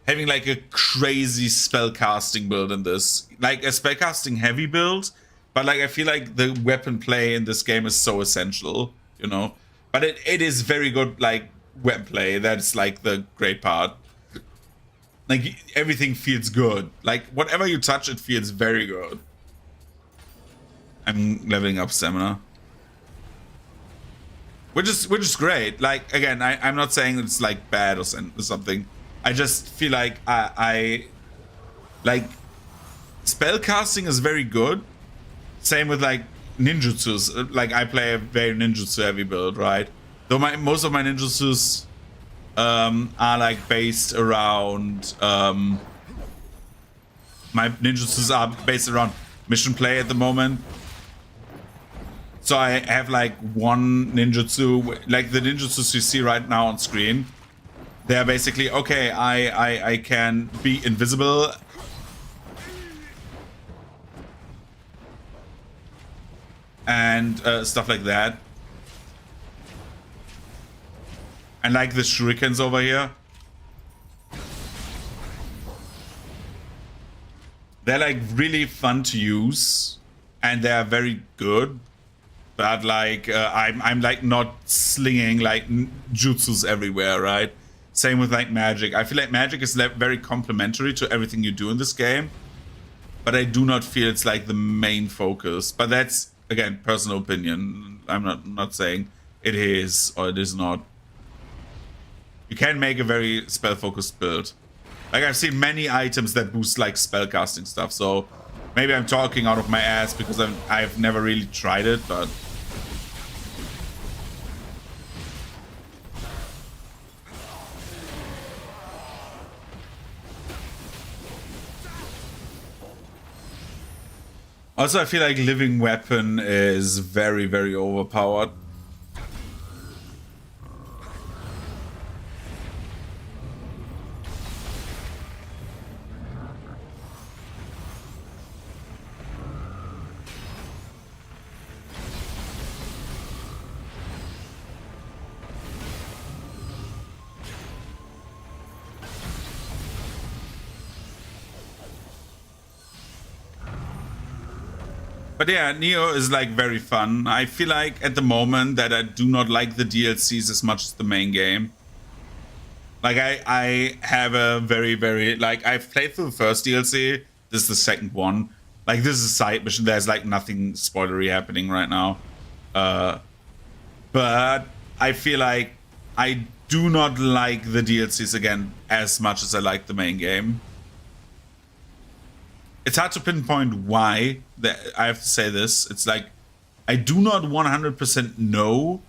Speaker 1: having like a crazy spellcasting build in this, like a spellcasting heavy build. But like I feel like the weapon play in this game is so essential, you know. But it is very good like weapon play. That's like the great part. Like everything feels good. Like whatever you touch, it feels very good. I'm leveling up stamina, which is great. Like again, I'm not saying it's like bad or something. I just feel like I like spellcasting is very good. Same with like ninjutsus. Like I play a very ninjutsu heavy build, right? Though most of my ninjutsus are like based around my ninjutsus are based around mission play at the moment. So I have like one ninjutsu, like the ninjutsus you see right now on screen. They're basically, okay, I can be invisible. And stuff like that. And like the shurikens over here. They're like really fun to use. And they're very good. But like I'm like not slinging like jutsus everywhere, right? Same with like magic. I feel like magic is very complementary to everything you do in this game, but I do not feel it's like the main focus. But that's again personal opinion. I'm not saying it is or it is not. You can make a very spell focused build. Like I've seen many items that boost like spell casting stuff. So maybe I'm talking out of my ass because I've never really tried it, but. Also, I feel like living weapon is very, very overpowered. But yeah, Nioh is like very fun. I feel like at the moment that I do not like the DLCs as much as the main game. Like I have a very, very, like I've played through the first DLC. This is the second one. Like this is a side mission. There's like nothing spoilery happening right now. But I feel like I do not like the DLCs again as much as I like the main game. It's hard to pinpoint why. I have to say this. It's like I do not 100% know,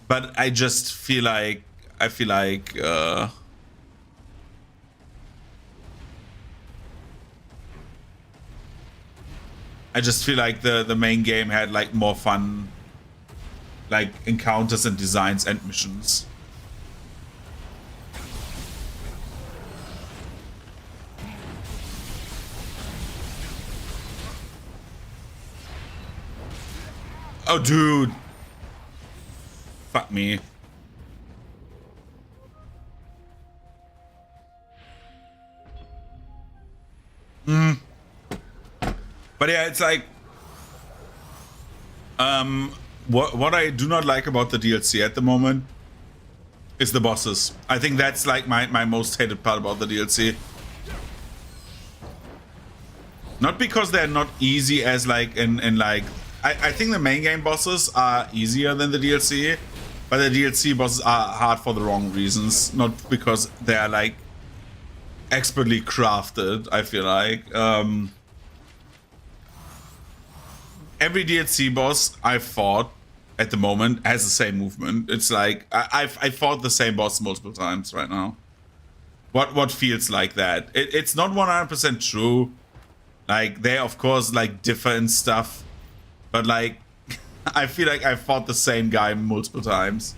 Speaker 1: but I just feel like I just feel like the main game had like more fun, like encounters and designs and missions. Oh, dude. Fuck me. But yeah, it's like what I do not like about the DLC at the moment is the bosses. I think that's like my most hated part about the DLC. Not because they're not easy as like in like I think the main game bosses are easier than the DLC, but the DLC bosses are hard for the wrong reasons, not because they are like expertly crafted. I feel like every DLC boss I've fought at the moment has the same movement. It's like I fought the same boss multiple times right now. What feels like that? It's not 100% true. Like they of course like differ in stuff, but like I feel like I fought the same guy multiple times.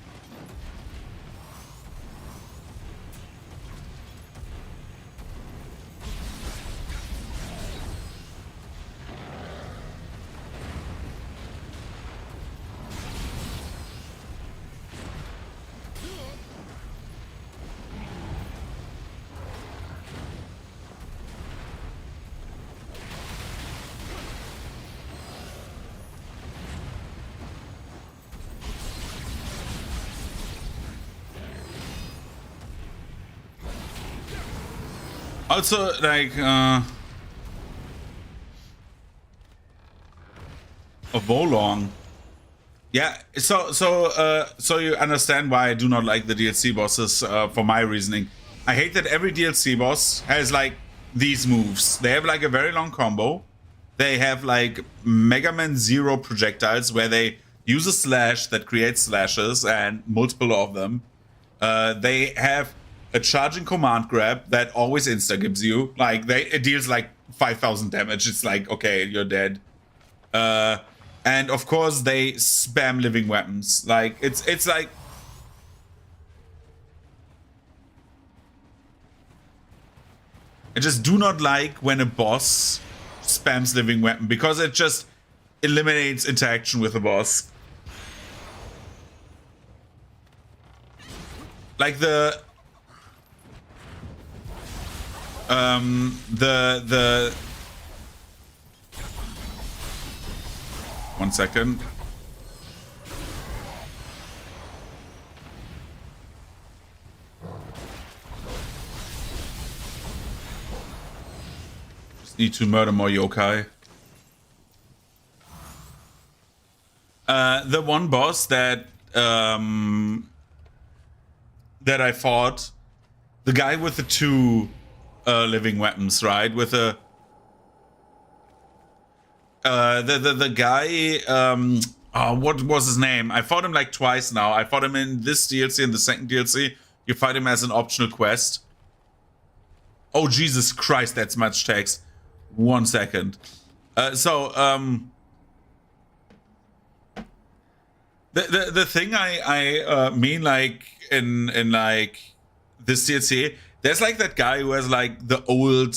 Speaker 1: Also, like, a Volong. Yeah, so you understand why I do not like the DLC bosses for my reasoning. I hate that every DLC boss has like these moves. They have like a very long combo. They have like Mega Man Zero projectiles where they use a slash that creates slashes and multiple of them. They have a charging command grab that always insta gives you. Like it deals like 5,000 damage. It's like, okay, you're dead. And of course they spam living weapons. Like it's like I just do not like when a boss spams living weapon because it just eliminates interaction with the boss. Like the 1 second. Just need to murder more yokai. The one boss that that I fought, the guy with the two living weapons, right? With a the guy, what was his name? I fought him like twice now. I fought him in this DLC and the second DLC. You fight him as an optional quest. Oh, Jesus Christ, that's much text. 1 second. The thing I mean, like in like this DLC, there's like that guy who has like the old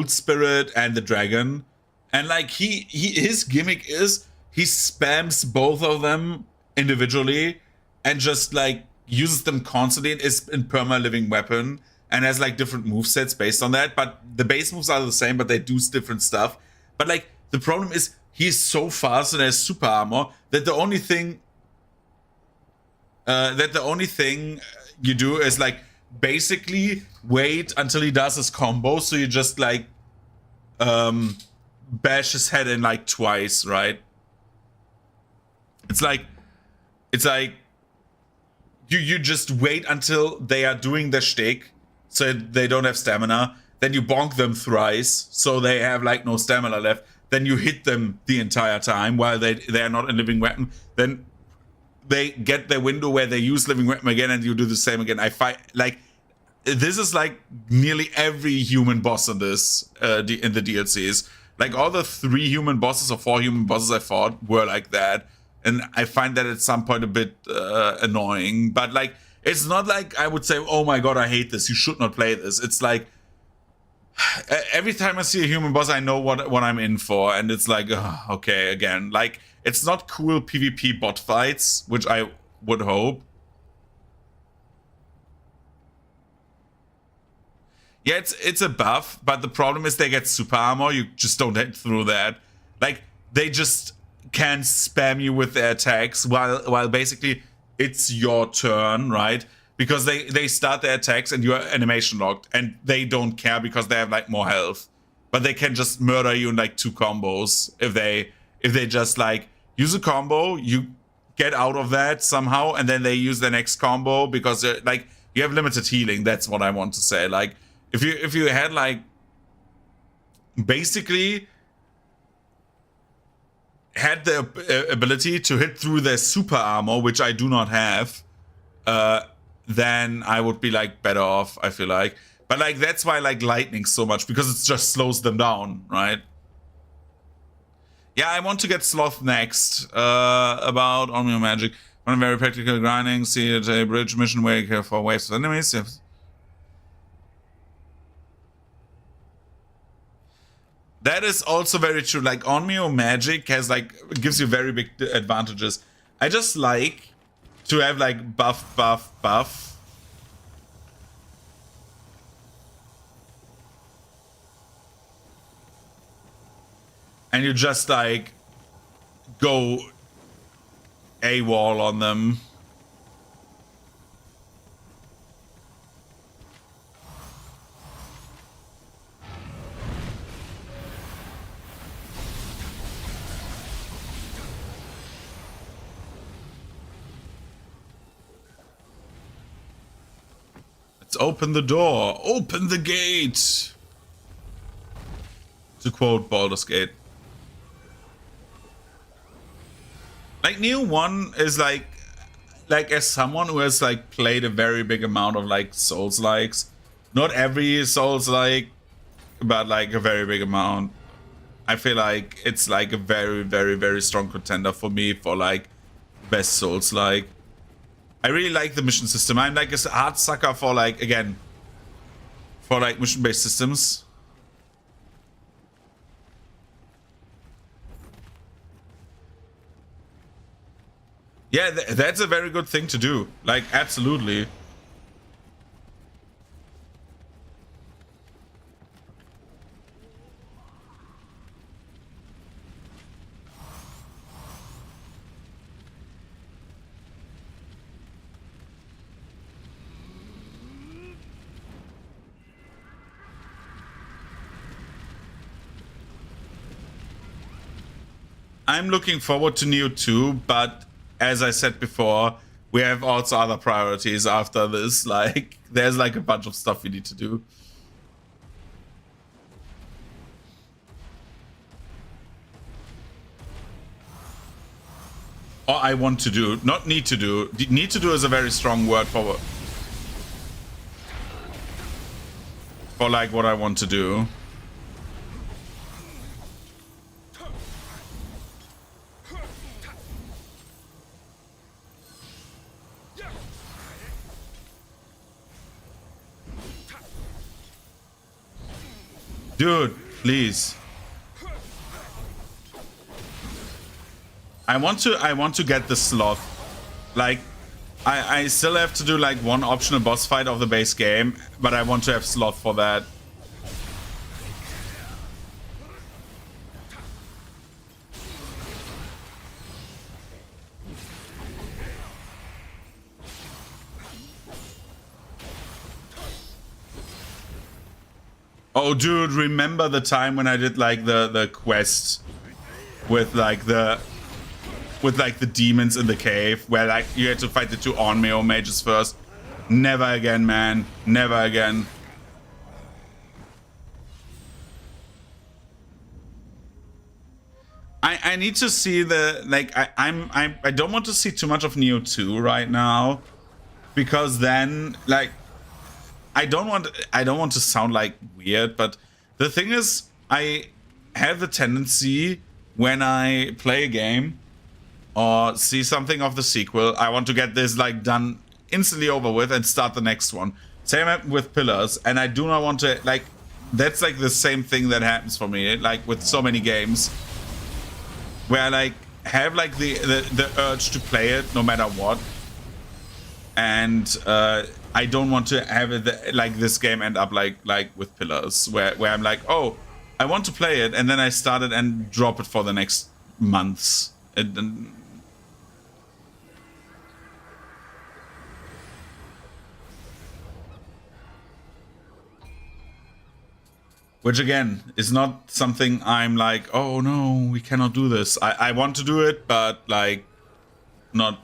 Speaker 1: spirit and the dragon, and like his gimmick is he spams both of them individually and just like uses them constantly and is in perma living weapon and has like different movesets based on that, but the base moves are the same, but they do different stuff. But like the problem is he's so fast and has super armor that the only thing you do is like basically wait until he does his combo, so you just like bash his head in like twice, right? It's like you just wait until they are doing their shtick, so they don't have stamina. Then you bonk them thrice, so they have like no stamina left. Then you hit them the entire time while they are not a living weapon. Then they get their window where they use living weapon again, and you do the same again. I fight like this is like nearly every human boss in this in the DLCs. Like all the 3 human bosses or 4 human bosses I fought were like that, and I find that at some point a bit annoying. But like it's not like I would say, oh my god, I hate this, you should not play this. It's like every time I see a human boss, I know what I'm in for, and it's like okay, again, like it's not cool PvP bot fights, which I would hope. Yeah, it's a buff, but the problem is they get super armor. You just don't hit through that. Like, they just can spam you with their attacks while basically it's your turn, right? Because they start their attacks and you're animation locked, and they don't care because they have like more health. But they can just murder you in like 2 combos if they just like use a combo, you get out of that somehow, and then they use the next combo because like you have limited healing. That's what I want to say. Like, if you had like basically had the ability to hit through their super armor, which I do not have, then I would be like better off, I feel like. But like that's why I like lightning so much, because it just slows them down, right? Yeah, I want to get Sloth next. About Omnio Magic. One very practical grinding, see it a bridge mission where you care for waves of enemies. Yes. That is also very true. Like, Onmyo Magic has like gives you very big advantages. I just like to have like buff, buff, buff. And you just like go AWOL on them. Let's open the door. Open the gate. To quote Baldur's Gate. Like, Nioh 1 is like as someone who has like played a very big amount of like Souls-likes, not every Souls-like, but like a very big amount, I feel like it's like a very, very, very strong contender for me for like best Souls-like. I really like the mission system. I'm like a hard sucker for like, again, for like mission-based systems. Yeah, that's a very good thing to do. Like, absolutely. I'm looking forward to Nioh 2, but as I said before, we have also other priorities after this. Like, there's like a bunch of stuff we need to do. Or I want to do, not need to do. Need to do is a very strong word for like what I want to do. Dude, please. I want to get the Sloth. Like, I still have to do like one optional boss fight of the base game, but I want to have Sloth for that. Oh, dude, remember the time when I did like the quest with like the demons in the cave, where like you had to fight the 2 Onmyo mages first? Never again, man. Never again. I need to see the like I don't want to see too much of Nioh 2 right now, because then like I don't want to sound like weird, but the thing is, I have the tendency when I play a game or see something of the sequel, I want to get this like done instantly over with and start the next one. Same happened with Pillars, and I do not want to like. That's like the same thing that happens for me, like with so many games, where I like have like the urge to play it no matter what, and I don't want to have it like this game end up like with Pillars, where I'm like, oh, I want to play it, and then I start it and drop it for the next months. Which again is not something I'm like, oh no, we cannot do this. I want to do it, but like not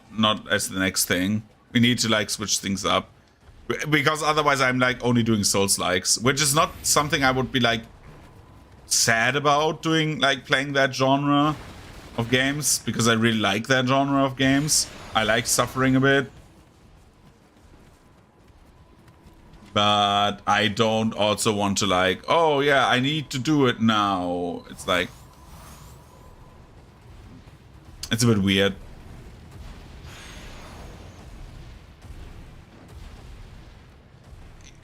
Speaker 1: as the next thing. We need to like switch things up, because otherwise I'm like only doing Souls likes, which is not something I would be like sad about doing, like playing that genre of games, because I really like that genre of games. I like suffering a bit. But I don't also want to like, oh yeah, I need to do it now. It's like, it's a bit weird.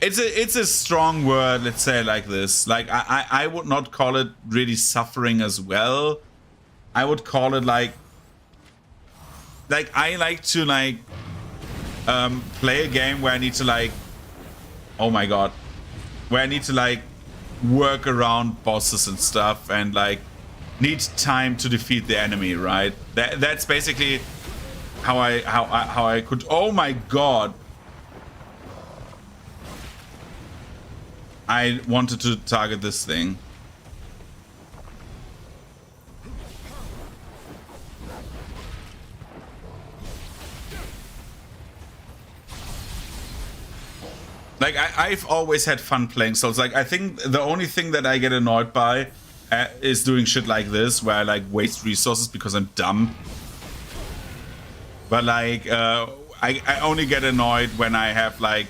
Speaker 1: It's a strong word, let's say it like this. Like I would not call it really suffering as well. I would call it like I like to like play a game where I need to like, oh my god, where I need to like work around bosses and stuff, and like need time to defeat the enemy, right? That's basically how I could. Oh my god, I wanted to target this thing. Like, I've always had fun playing Souls. Like, I think the only thing that I get annoyed by is doing shit like this, where I, like, waste resources because I'm dumb. But, like, I only get annoyed when I have, like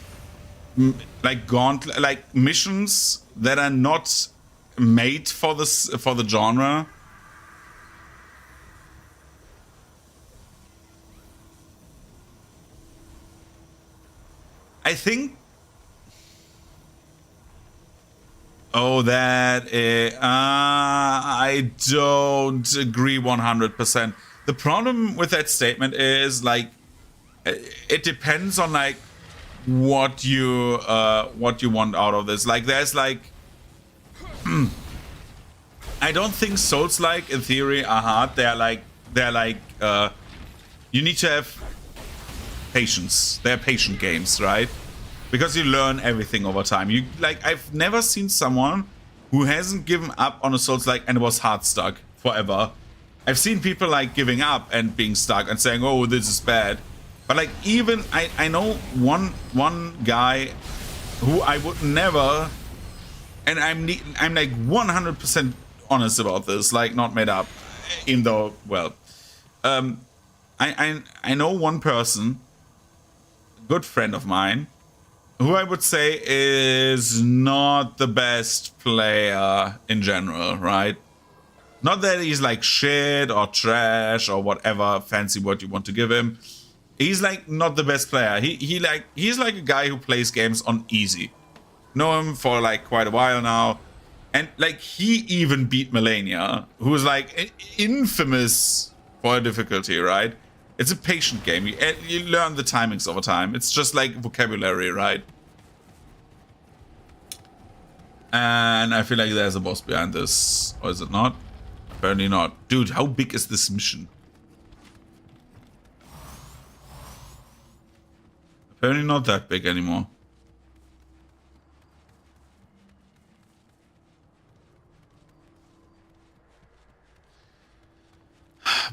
Speaker 1: missions that are not made for this, for the genre. I think... Oh, that is, I don't agree 100%. The problem with that statement is, like, it depends on, like, what you want out of this. Like, there's, like, I don't think Souls-like, in theory, are hard. They're like, you need to have patience. They're patient games, right? Because you learn everything over time. You like, I've never seen someone who hasn't given up on a Souls-like and was hard stuck forever. I've seen people like giving up and being stuck and saying, "Oh, this is bad." But like, even I know one guy who I would never, and I'm like 100% honest about this, like not made up. Even though, well, I know one person, a good friend of mine, who I would say is not the best player in general, right? Not that he's like shit or trash or whatever fancy word you want to give him. He's like not the best player. He's like a guy who plays games on easy. Know him for like quite a while now. And like, he even beat Melania, who is like infamous for difficulty, right? It's a patient game. You learn the timings over time. It's just like vocabulary, right? And I feel like there's a boss behind this. Or is it not? Apparently not. Dude, how big is this mission? Apparently not that big anymore.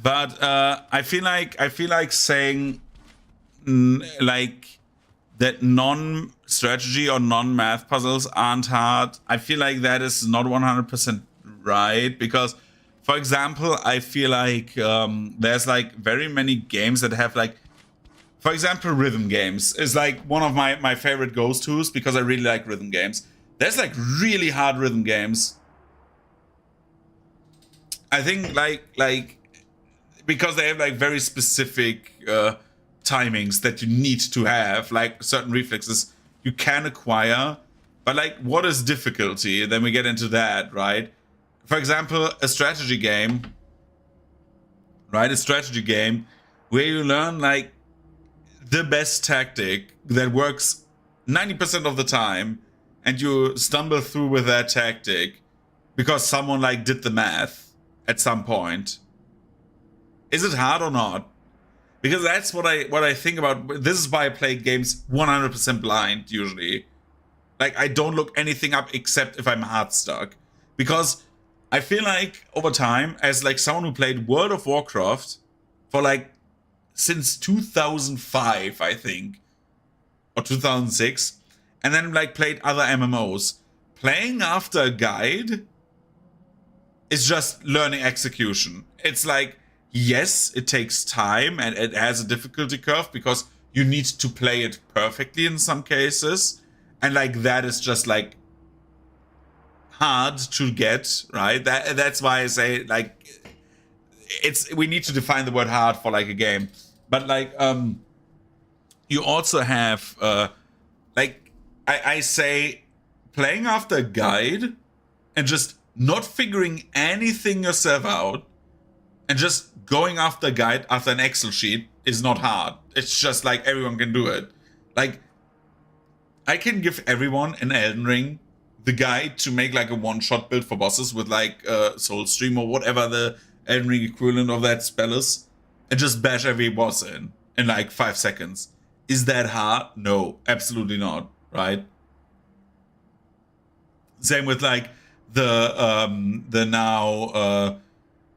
Speaker 1: But I feel like saying like that non-strategy or non-math puzzles aren't hard. I feel like that is not 100% right, because, for example, I feel like there's like very many games that have like, for example, rhythm games is like one of my favorite go-tos, because I really like rhythm games. There's like really hard rhythm games. I think like because they have like very specific timings that you need to have, like certain reflexes you can acquire. But like, what is difficulty? Then we get into that, right? For example, a strategy game, right? A strategy game where you learn like the best tactic that works 90% of the time, and you stumble through with that tactic because someone like did the math at some point. Is it hard or not? Because that's what I think about. This is why I play games 100% blind usually. Like, I don't look anything up except if I'm hard stuck. Because I feel like over time, as like someone who played World of Warcraft for like since 2005, I think, or 2006, and then like played other MMOs, playing after a guide is just learning execution. It's like, yes, it takes time and it has a difficulty curve because you need to play it perfectly in some cases. And like that is just like hard to get, right? That's why I say like we need to define the word hard for like a game. But like you also have like I say playing after a guide and just not figuring anything yourself out and just going after a guide after an Excel sheet is not hard. It's just like everyone can do it. Like, I can give everyone in Elden Ring the guide to make like a one-shot build for bosses with like Soul Stream or whatever the Elden Ring equivalent of that spell is, and just bash every boss in like 5 seconds. Is that hard? No, absolutely not, right? Same with like the now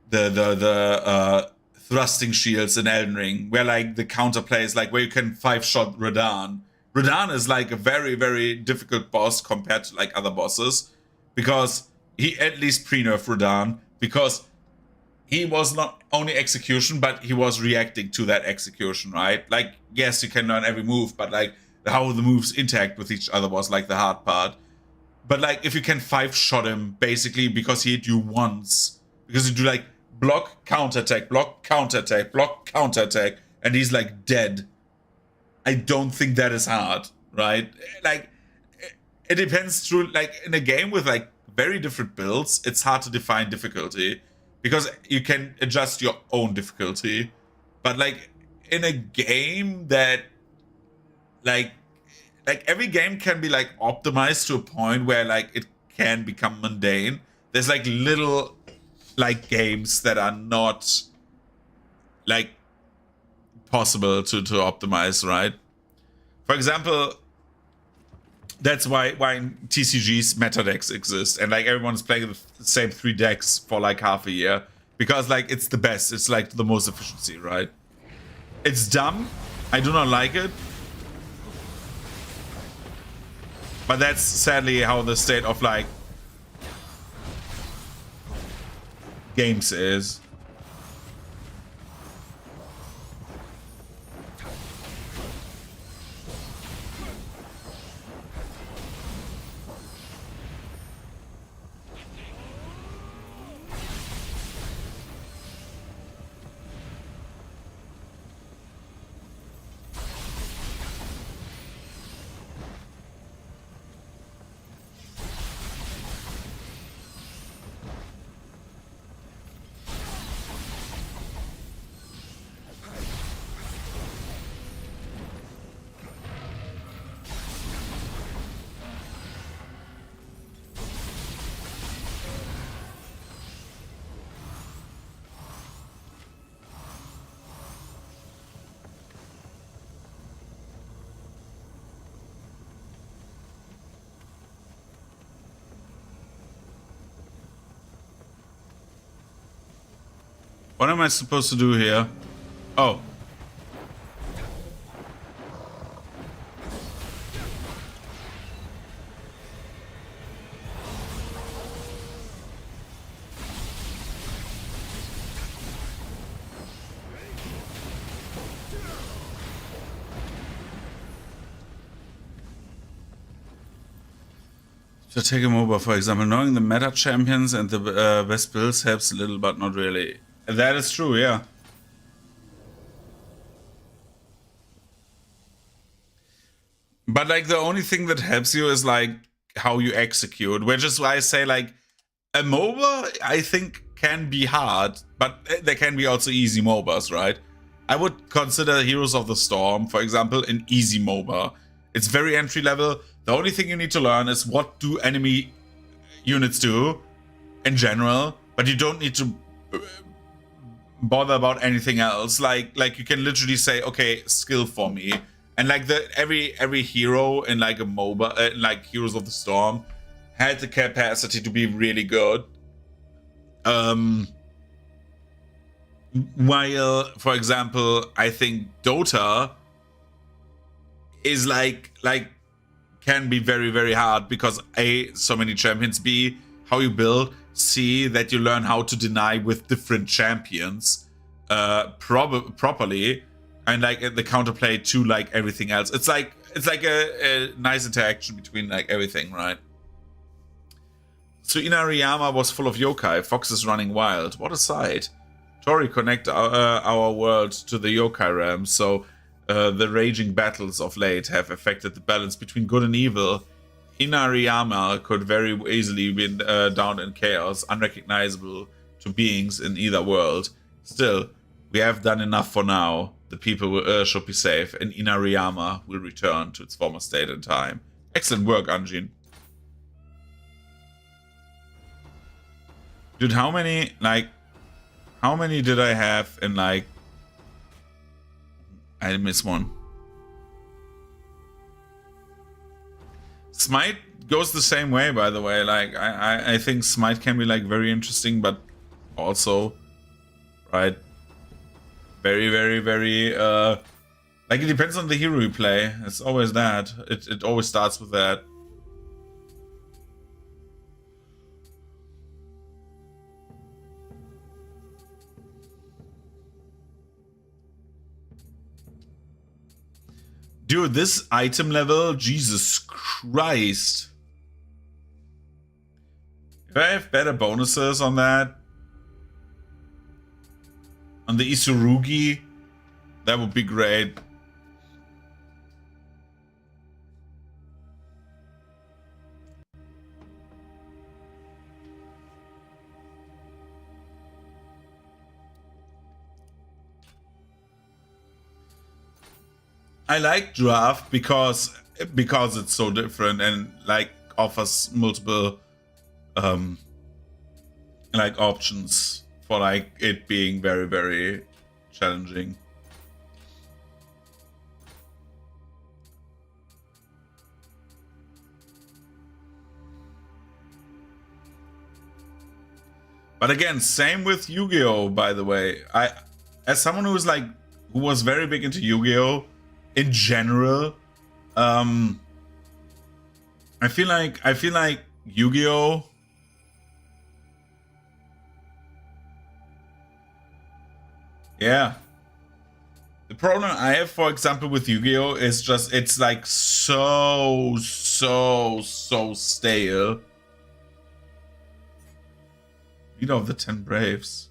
Speaker 1: the thrusting shields in Elden Ring, where like the counterplay is like where you can 5-shot Radahn. Radahn is like a very, very difficult boss compared to like other bosses, because he at least pre-nerfed Radahn, because he was not only execution, but he was reacting to that execution, right? Like, yes, you can learn every move, but like how the moves interact with each other was like the hard part. But like if you can 5-shot him basically because he hit you once, because you do like block, counterattack, block, counterattack, block, counterattack, and he's like dead. I don't think that is hard, right? Like, it depends through, like, in a game with like very different builds, it's hard to define difficulty because you can adjust your own difficulty. But like in a game that like every game can be like optimized to a point where like it can become mundane. There's like little like games that are not like possible to optimize, right? For example, that's why TCG's meta decks exist, and like everyone's playing the same 3 decks for like half a year, because like it's the best, it's like the most efficiency, right? It's dumb, I do not like it, but that's sadly how the state of like games is. What am I supposed to do here? Oh. To take him over, for example, knowing the meta champions and the best builds helps a little, but not really. That is true, yeah. But like the only thing that helps you is like how you execute, which is why I say like a MOBA I think can be hard, but there can be also easy MOBAs, right? I would consider Heroes of the Storm, for example, an easy MOBA. It's very entry level. The only thing you need to learn is what do enemy units do in general, but you don't need to bother about anything else. Like you can literally say, okay, skill for me, and like every hero in like a MOBA, like Heroes of the Storm, had the capacity to be really good. While, for example, I think Dota is like can be very, very hard because A, so many champions, B, how you build, C, that you learn how to deny with different champions properly, and like the counterplay to like everything else. It's like a nice interaction between like everything, right? So Inariyama was full of yokai, foxes running wild. What a sight. Tori connect our world to the yokai realm, so the raging battles of late have affected the balance between good and evil. Inariyama could very easily be down in chaos, unrecognizable to beings in either world. Still, we have done enough for now. The people should be safe, and Inariyama will return to its former state in time. Excellent work, Anjin. Dude, how many did I have in like... I missed one. Smite goes the same way, by the way. Like, I think Smite can be like very interesting, but also, right, very, very, very, like it depends on the hero you play. It's always that. It always starts with that. Dude, this item level, Jesus Christ. If I have better bonuses on that, on the Isurugi, that would be great. I like draft because it's so different and like offers multiple like options for like it being very, very challenging. But again, same with Yu-Gi-Oh, by the way. As someone who was very big into Yu-Gi-Oh in general, I feel like Yu-Gi-Oh yeah. The problem I have, for example, with Yu-Gi-Oh is just it's like so stale. Leader of the 10 Braves.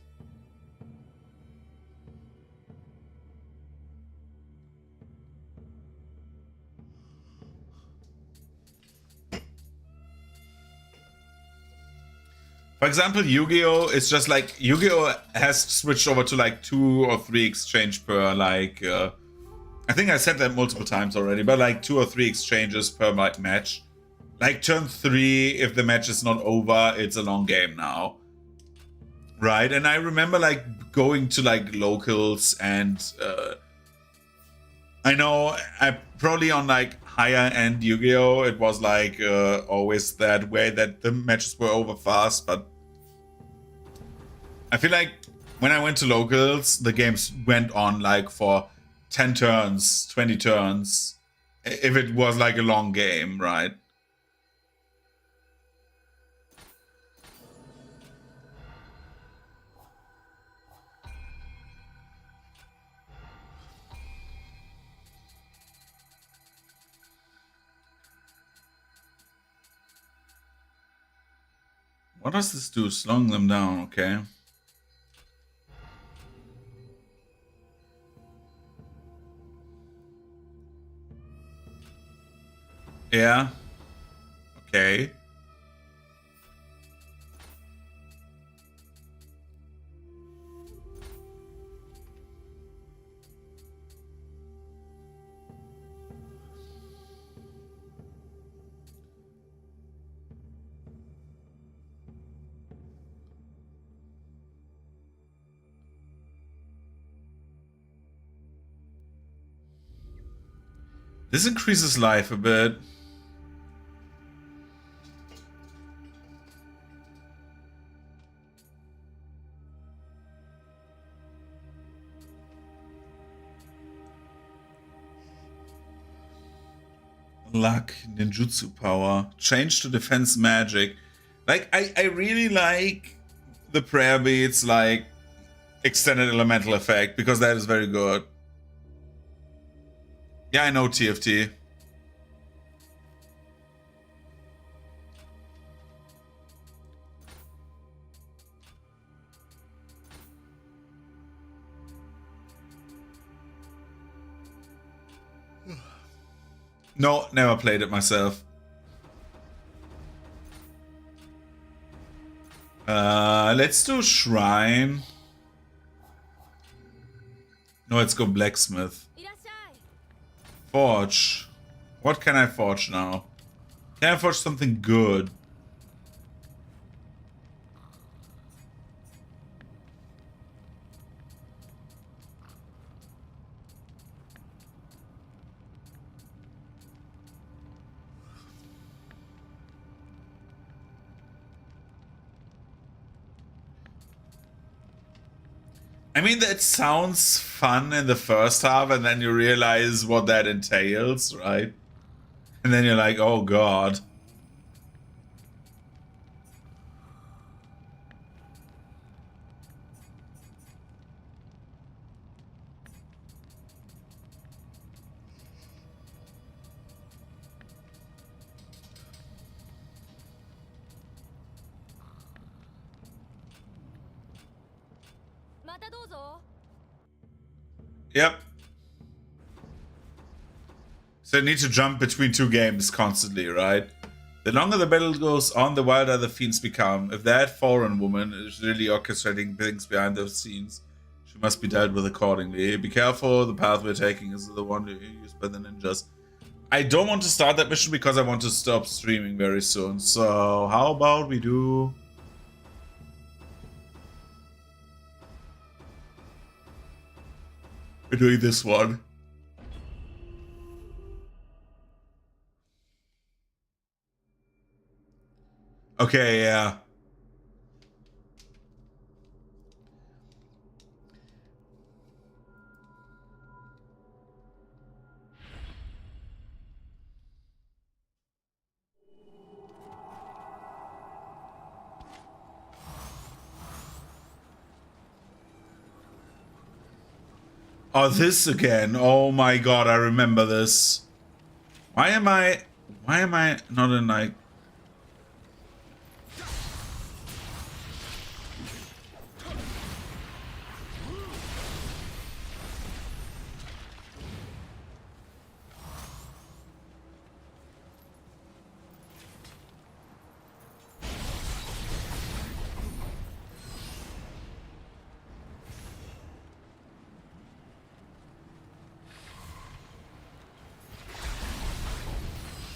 Speaker 1: For example, Yu-Gi-Oh! It's just like Yu-Gi-Oh! Has switched over to like 2 or 3 exchange per like I think I said that multiple times already, but like 2 or 3 exchanges per like match. Like turn 3, if the match is not over, it's a long game now. Right? And I remember like going to like locals and I know I probably on like higher end Yu-Gi-Oh! It was like always that way that the matches were over fast, but I feel like when I went to locals, the games went on like for 10 turns, 20 turns, if it was like a long game, right? What does this do? Slowing them down, okay. Yeah. Okay. This increases life a bit. Luck, ninjutsu power, change to defense magic. Like, I really like the prayer beads, like, extended elemental effect, because that is very good. Yeah, I know TFT. No, never played it myself. Let's do Shrine. No, let's go Blacksmith. Forge. What can I forge now? Can I forge something good? I mean, that sounds fun in the first half, and then you realize what that entails, right? And then you're like, oh god. Yep. So you need to jump between two games constantly, right? The longer the battle goes on, the wilder the fiends become. If that foreign woman is really orchestrating things behind the scenes, she must be dealt with accordingly. Be careful, the path we're taking is the one used by the ninjas. I don't want to start that mission because I want to stop streaming very soon. So how about we do... We're doing this one. Okay, yeah. Oh, this again. Oh my god, I remember this. Why am I not in like...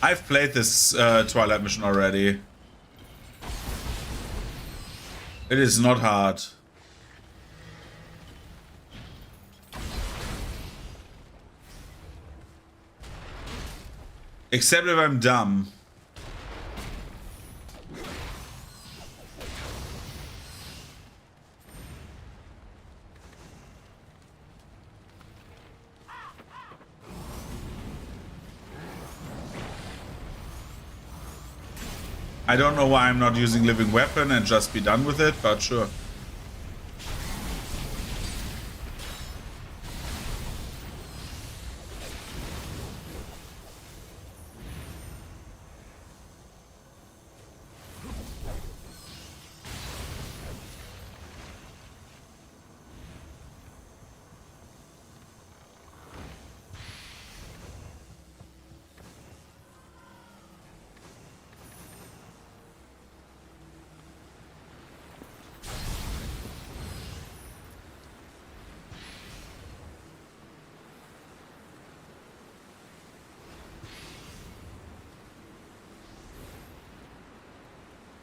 Speaker 1: I've played this Twilight mission already. It is not hard. Except if I'm dumb. I don't know why I'm not using living weapon and just be done with it, but sure.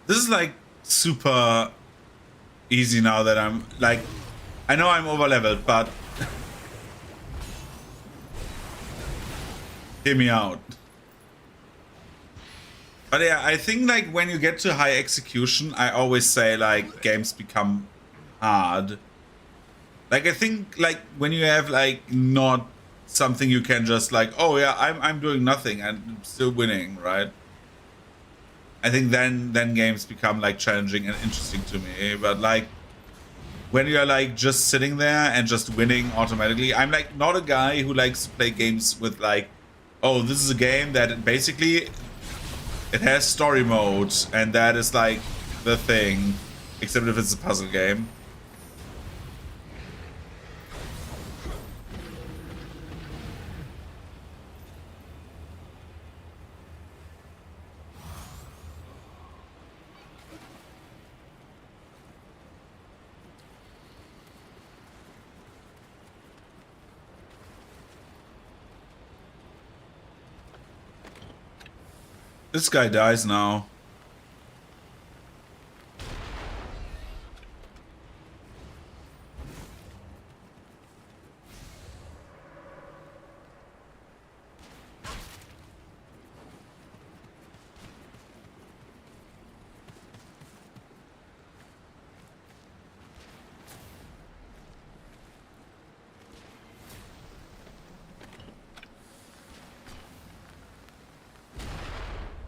Speaker 1: This is like super easy now that I'm like, I know I'm over leveled, but Hear me out. But yeah, I think like when you get to high execution, I always say like games become hard. Like I think like when you have like not something you can just like, oh yeah, I'm doing nothing and I'm still winning, right? I think then games become like challenging and interesting to me. But like when you're like just sitting there and just winning automatically, I'm like not a guy who likes to play games with like, oh, this is a game that basically it has story mode and that is like the thing, except if it's a puzzle game. This guy dies now.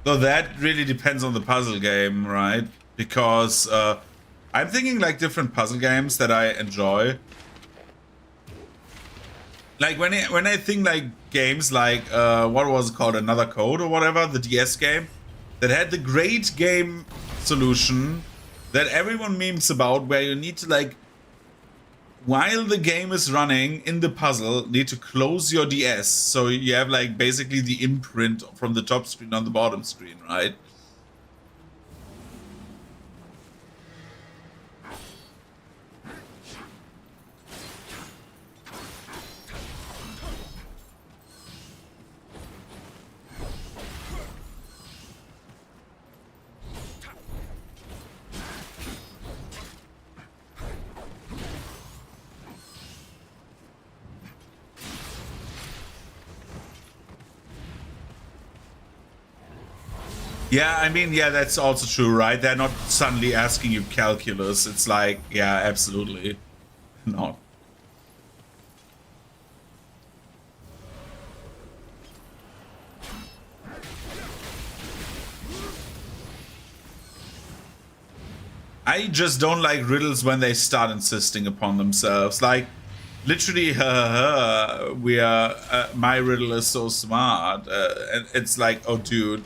Speaker 1: So that really depends on the puzzle game, right? Because I'm thinking like different puzzle games that I enjoy. Like when I think like games like what was it called, Another Code or whatever, the DS game that had the great game solution that everyone memes about, where you need to like, while the game is running in the puzzle, need to close your DS, so you have like basically the imprint from the top screen on the bottom screen, right? Yeah, I mean, yeah, that's also true, right? They're not suddenly asking you calculus. It's like, yeah, absolutely not. I just don't like riddles when they start insisting upon themselves. Like, literally, we are, my riddle is so smart. And it's like, oh, dude.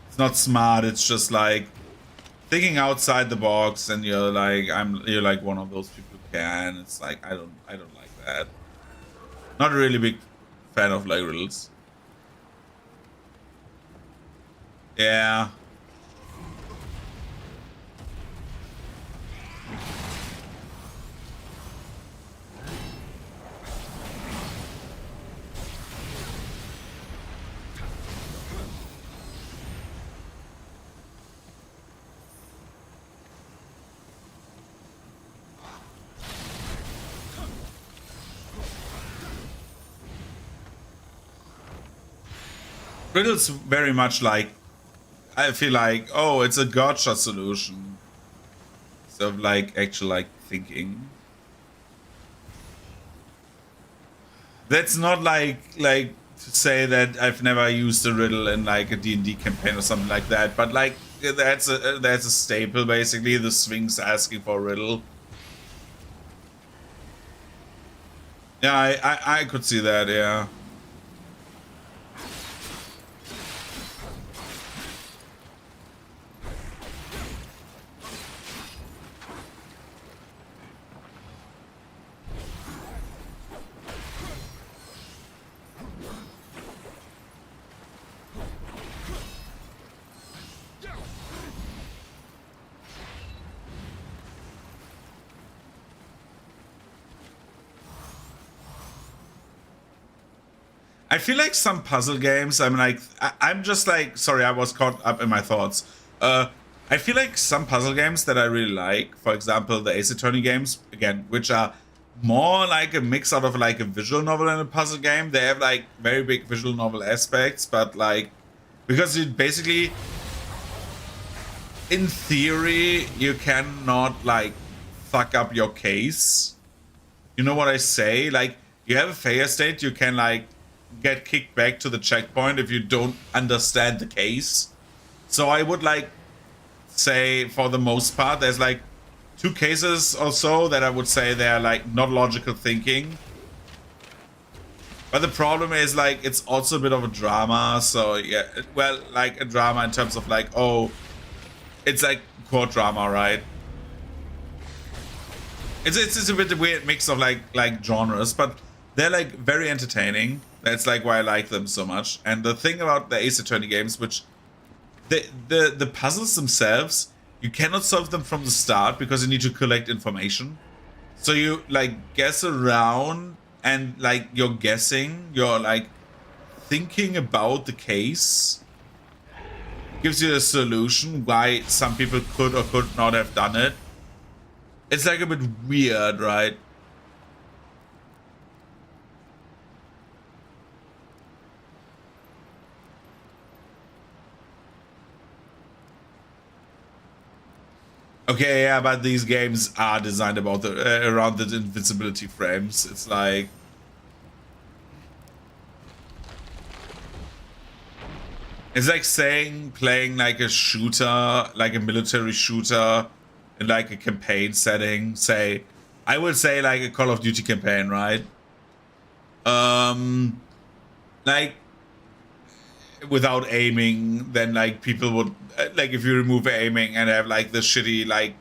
Speaker 1: It's not smart, it's just like thinking outside the box, and you're like one of those people who can. It's like, I don't like that. Not a really big fan of like riddles. Yeah. Riddles very much like, I feel like, oh, it's a gotcha solution. So like actual like thinking. That's not like to say that I've never used a riddle in like a D&D campaign or something like that, but like that's a staple basically, the Sphinx asking for a riddle. Yeah, I could see that, yeah. I feel like some puzzle games, I'm like, I'm just like, sorry, I was caught up in my thoughts. I feel like some puzzle games that I really like, for example, the Ace Attorney games, again, which are more like a mix out of like a visual novel and a puzzle game. They have like very big visual novel aspects, but like because you basically, in theory, you cannot like fuck up your case. You know what I say? Like you have a failure state, you can like get kicked back to the checkpoint if you don't understand the case. So I would like say for the most part there's like 2 cases or so that I would say they're like not logical thinking. But the problem is like it's also a bit of a drama. So yeah, well, like a drama in terms of like, oh, it's like court drama, right? It's a bit a weird mix of like genres, but they're like very entertaining. That's like why I like them so much. And the thing about the Ace Attorney games, which the puzzles themselves, you cannot solve them from the start because you need to collect information. So you like guess around and like you're guessing, you're like thinking about the case. Gives you a solution why some people could or could not have done it. It's like a bit weird, right? Okay, yeah, but these games are designed about the around the invincibility frames. It's like saying playing like a shooter, like a military shooter in like a campaign setting. Say, I would say like a Call of Duty campaign, right? Like without aiming, then like people would like if you remove aiming and have like the shitty like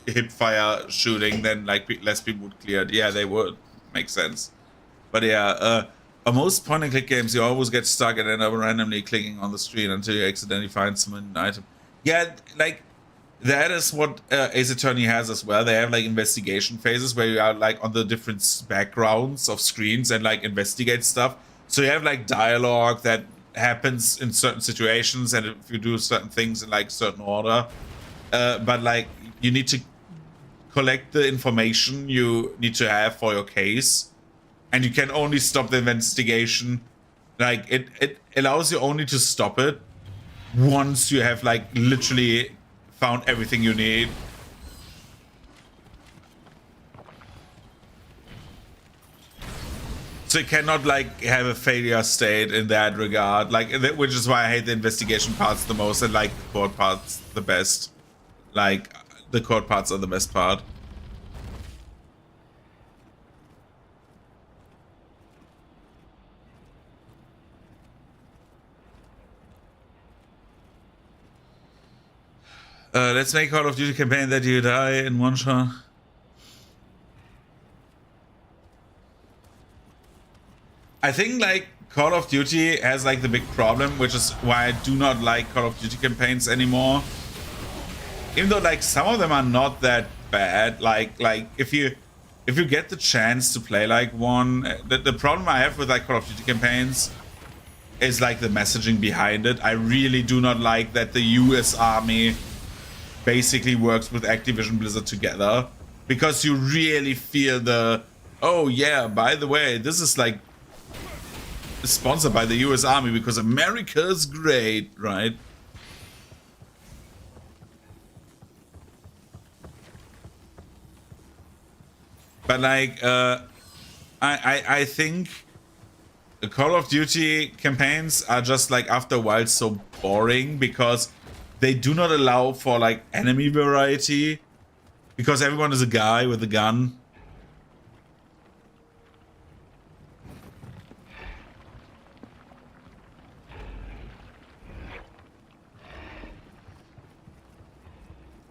Speaker 1: hip fire shooting, then like less people would clear it. Yeah, they would make sense. But yeah, most point and click games, you always get stuck and end up randomly clicking on the screen until you accidentally find some item. Yeah, like that is what Ace Attorney has as well. They have like investigation phases where you are like on the different backgrounds of screens and like investigate stuff. So you have like dialogue that happens in certain situations, and if you do certain things in like certain order, but like you need to collect the information you need to have for your case, and you can only stop the investigation. Like it allows you only to stop it once you have like literally found everything you need. So you cannot like have a failure state in that regard, like which is why I hate the investigation parts the most and like the court parts the best. Like the court parts are the best part. Let's make Call of Duty campaign that you die in one shot. I think like Call of Duty has like the big problem, which is why I do not like Call of Duty campaigns anymore. Even though like some of them are not that bad. Like if you get the chance to play like one, the problem I have with like Call of Duty campaigns is like the messaging behind it. I really do not like that the US Army basically works with Activision Blizzard together, because you really feel the, oh yeah, by the way, this is like sponsored by the US Army because America's great, right? But like I think the Call of Duty campaigns are just like after a while so boring because they do not allow for like enemy variety, because everyone is a guy with a gun.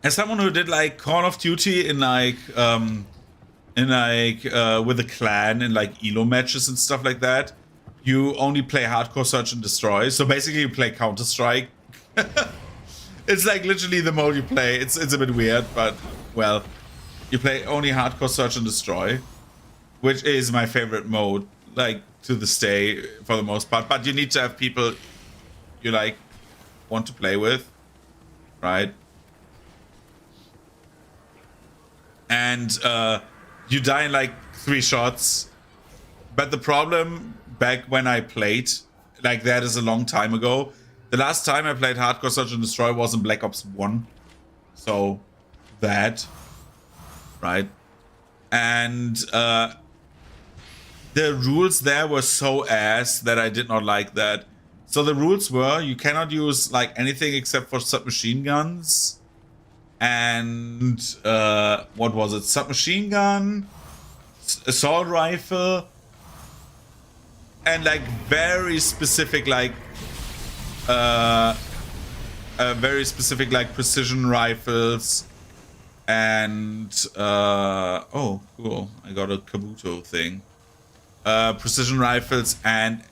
Speaker 1: As someone who did like Call of Duty in like with a clan in like elo matches and stuff like that, you only play hardcore search and destroy. So basically you play Counter-Strike. It's like literally the mode you play. It's a bit weird, but well, you play only hardcore search and destroy, which is my favorite mode, like to this day for the most part. But you need to have people you like want to play with, right? And you die in like 3 shots. But the problem back when I played, like that is a long time ago. The last time I played Hardcore Search and Destroy was in Black Ops 1. So that, right? And the rules there were so ass that I did not like that. So the rules were you cannot use like anything except for submachine guns. And what was it? Submachine gun, assault rifle, and like very specific like very specific like precision rifles. And oh cool, I got a Kabuto thing. Precision rifles and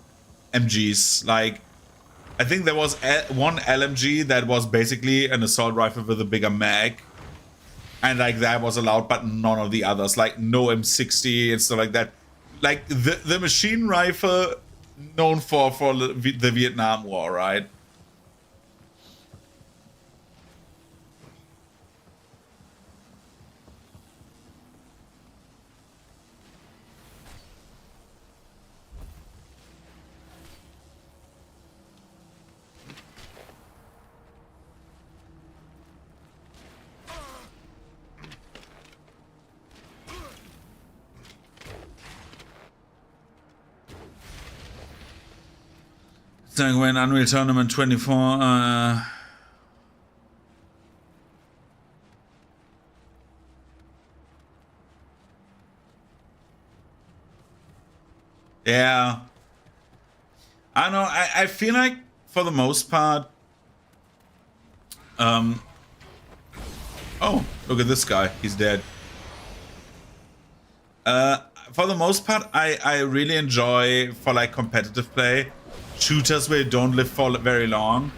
Speaker 1: MGs. Like I think there was one LMG that was basically an assault rifle with a bigger mag, and like that was allowed, but none of the others. Like no M60 and stuff like that. Like the machine rifle known for the Vietnam War, right? Like when Unreal Tournament 24 yeah, I don't know. I feel like for the most part oh, look at this guy, he's dead. For the most part I really enjoy for like competitive play shooters where you don't live for very long.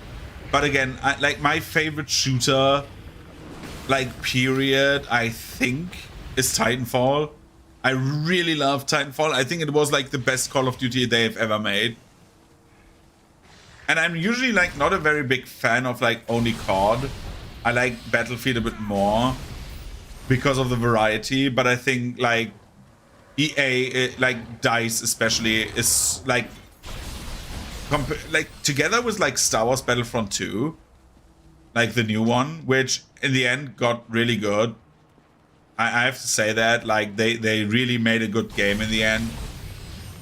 Speaker 1: But again, like my favorite shooter, like period, I think is Titanfall. I really love Titanfall. I think it was like the best Call of Duty they've ever made. And I'm usually like not a very big fan of like only COD. I like Battlefield a bit more because of the variety. But I think like EA, like DICE especially, is like together with like Star Wars Battlefront 2, like the new one, which in the end got really good. I have to say that, like they really made a good game in the end.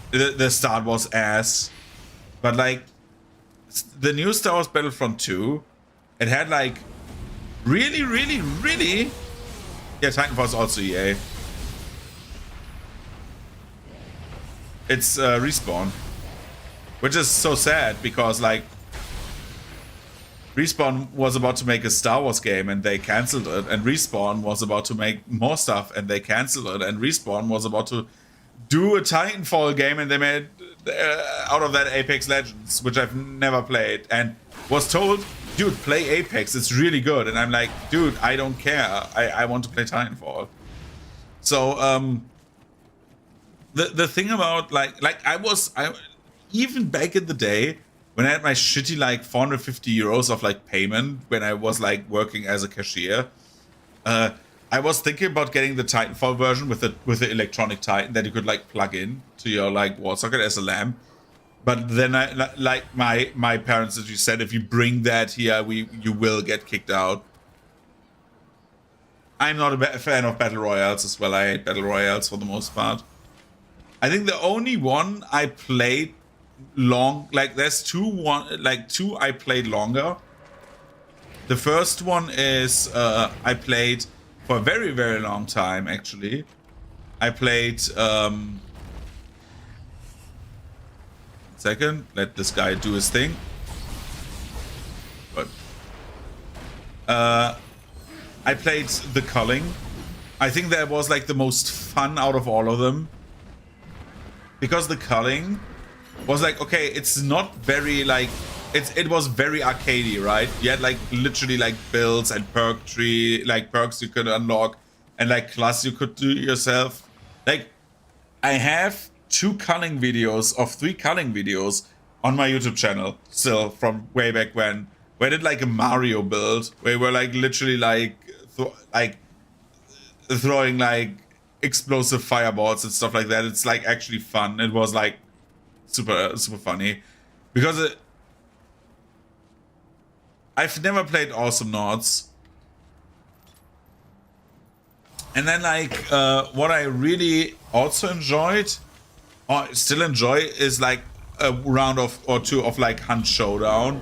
Speaker 1: The start was ass, but like the new Star Wars Battlefront 2, it had like really yeah, Titanfall is also EA. It's Respawn. Which is so sad because like Respawn was about to make a Star Wars game and they cancelled it, and Respawn was about to make more stuff and they cancelled it, and Respawn was about to do a Titanfall game and they made out of that Apex Legends, which I've never played, and was told, dude, play Apex, it's really good. And I'm like, dude, I don't care. I want to play Titanfall. So the thing about like I even back in the day when I had my shitty like 450 euros of like payment when I was like working as a cashier, I was thinking about getting the Titanfall version with the electronic Titan that you could like plug in to your like wall socket as a lamp. But then I like my parents as you said, if you bring that here, you will get kicked out. I'm not a fan of battle royales as well. I hate battle royales for the most part. I think the only one I played long, like there's two I played longer. The first one is I played for a very long time actually. I played second, let this guy do his thing. But I played The Culling. I think that was like the most fun out of all of them, because The Culling was like, okay, it's not very like it was very arcadey, right? You had like literally like builds and perk tree, like perks you could unlock, and like class you could do yourself. Like I have 3 culling videos on my YouTube channel still from way back when, where I did like a Mario build where we were like literally like throwing like explosive fireballs and stuff like that. It's like actually fun. It was like super funny because I've never played Awesome Nords. And then like what I really also enjoyed or still enjoy is like a round of or two of like Hunt Showdown.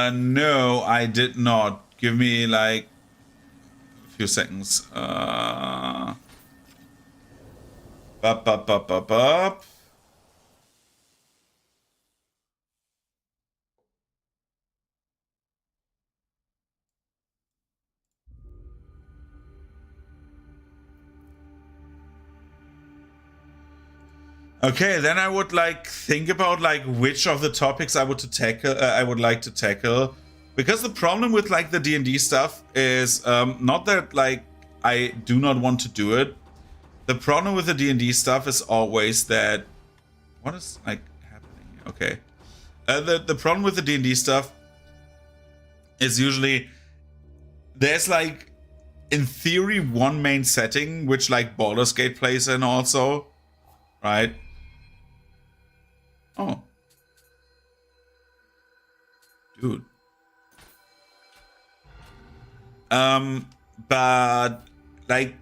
Speaker 1: No, I did not. Give me like a few seconds. Bup, bup, bup, bup, bup. Okay, then I would like think about like which of the topics I would to tackle. I would like to tackle, because the problem with like the D&D stuff is not that like I do not want to do it. The problem with the D&D stuff is always that what is like happening? Okay, the problem with the D&D stuff is usually there's like in theory one main setting which like Baldur's Gate plays in also, right? Oh. Dude. But like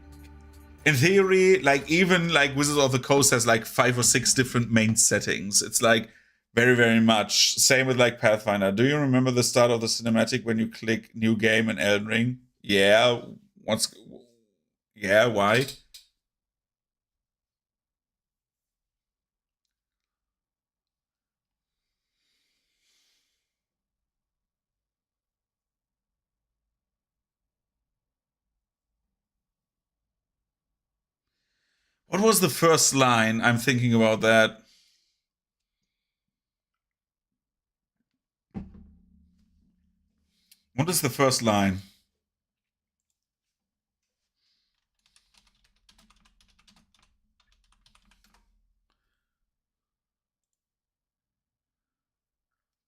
Speaker 1: in theory, like even like Wizards of the Coast has like 5 or 6 different main settings. It's like very much same with like Pathfinder. Do you remember the start of the cinematic when you click new game in Elden Ring? Yeah. Why? What was the first line? I'm thinking about that. What is the first line?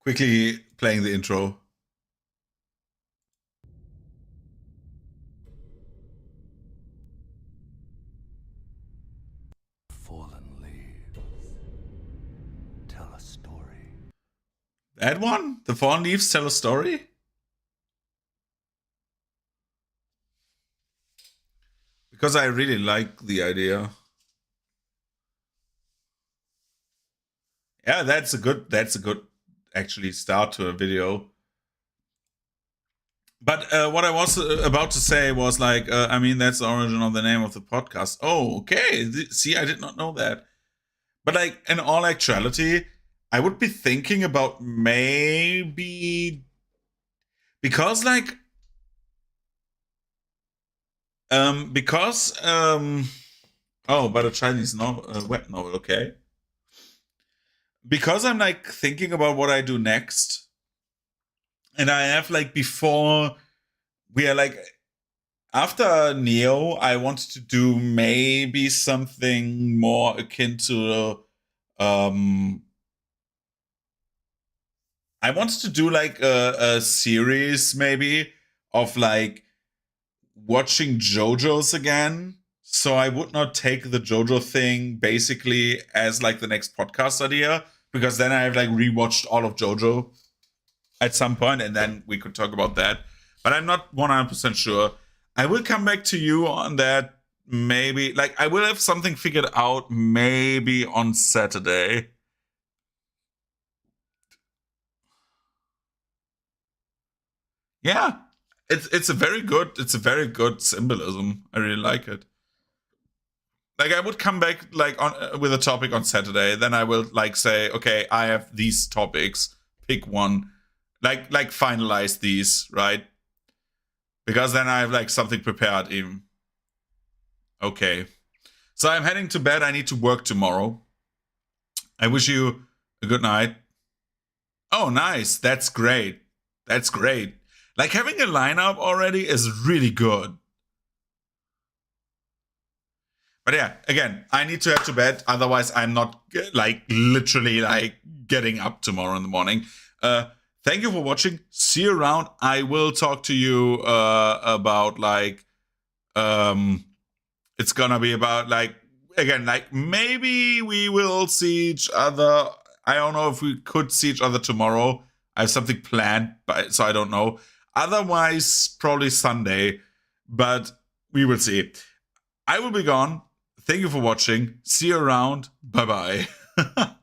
Speaker 1: Quickly playing the intro.
Speaker 2: Fallen leaves tell a story.
Speaker 1: That one? The Fallen Leaves tell a story? Because I really like the idea. Yeah, that's a good actually start to a video. But what I was about to say was like, I mean, that's the origin of the name of the podcast. Oh, okay. See, I did not know that. But like, in all actuality, I would be thinking about maybe because like, oh, but a Chinese novel, web novel, okay. Because I'm like thinking about what I do next, and I have like before we are like after Nioh, I wanted to do maybe something more akin to I wanted to do like a series maybe of like watching JoJo's again. So I would not take the JoJo thing basically as like the next podcast idea, because then I have like rewatched all of JoJo at some point and then we could talk about that. But I'm not 100% sure. I will come back to you on that maybe. Like I will have something figured out maybe on Saturday. Yeah. It's a very good symbolism. I really like it. Like I would come back like on with a topic on Saturday, then I will like say, okay, I have these topics, pick one, like finalize these, right? Because then I have like something prepared even. Okay. So I'm heading to bed. I need to work tomorrow. I wish you a good night. Oh, nice. That's great. That's great. Like, having a lineup already is really good. But yeah, again, I need to head to bed. Otherwise, I'm not like literally like getting up tomorrow in the morning. Thank you for watching. See you around. I will talk to you about like it's gonna be about like again like maybe we will see each other. I don't know if we could see each other tomorrow. I have something planned, but so I don't know. Otherwise, probably Sunday, but we will see. I will be gone. Thank you for watching. See you around. Bye bye.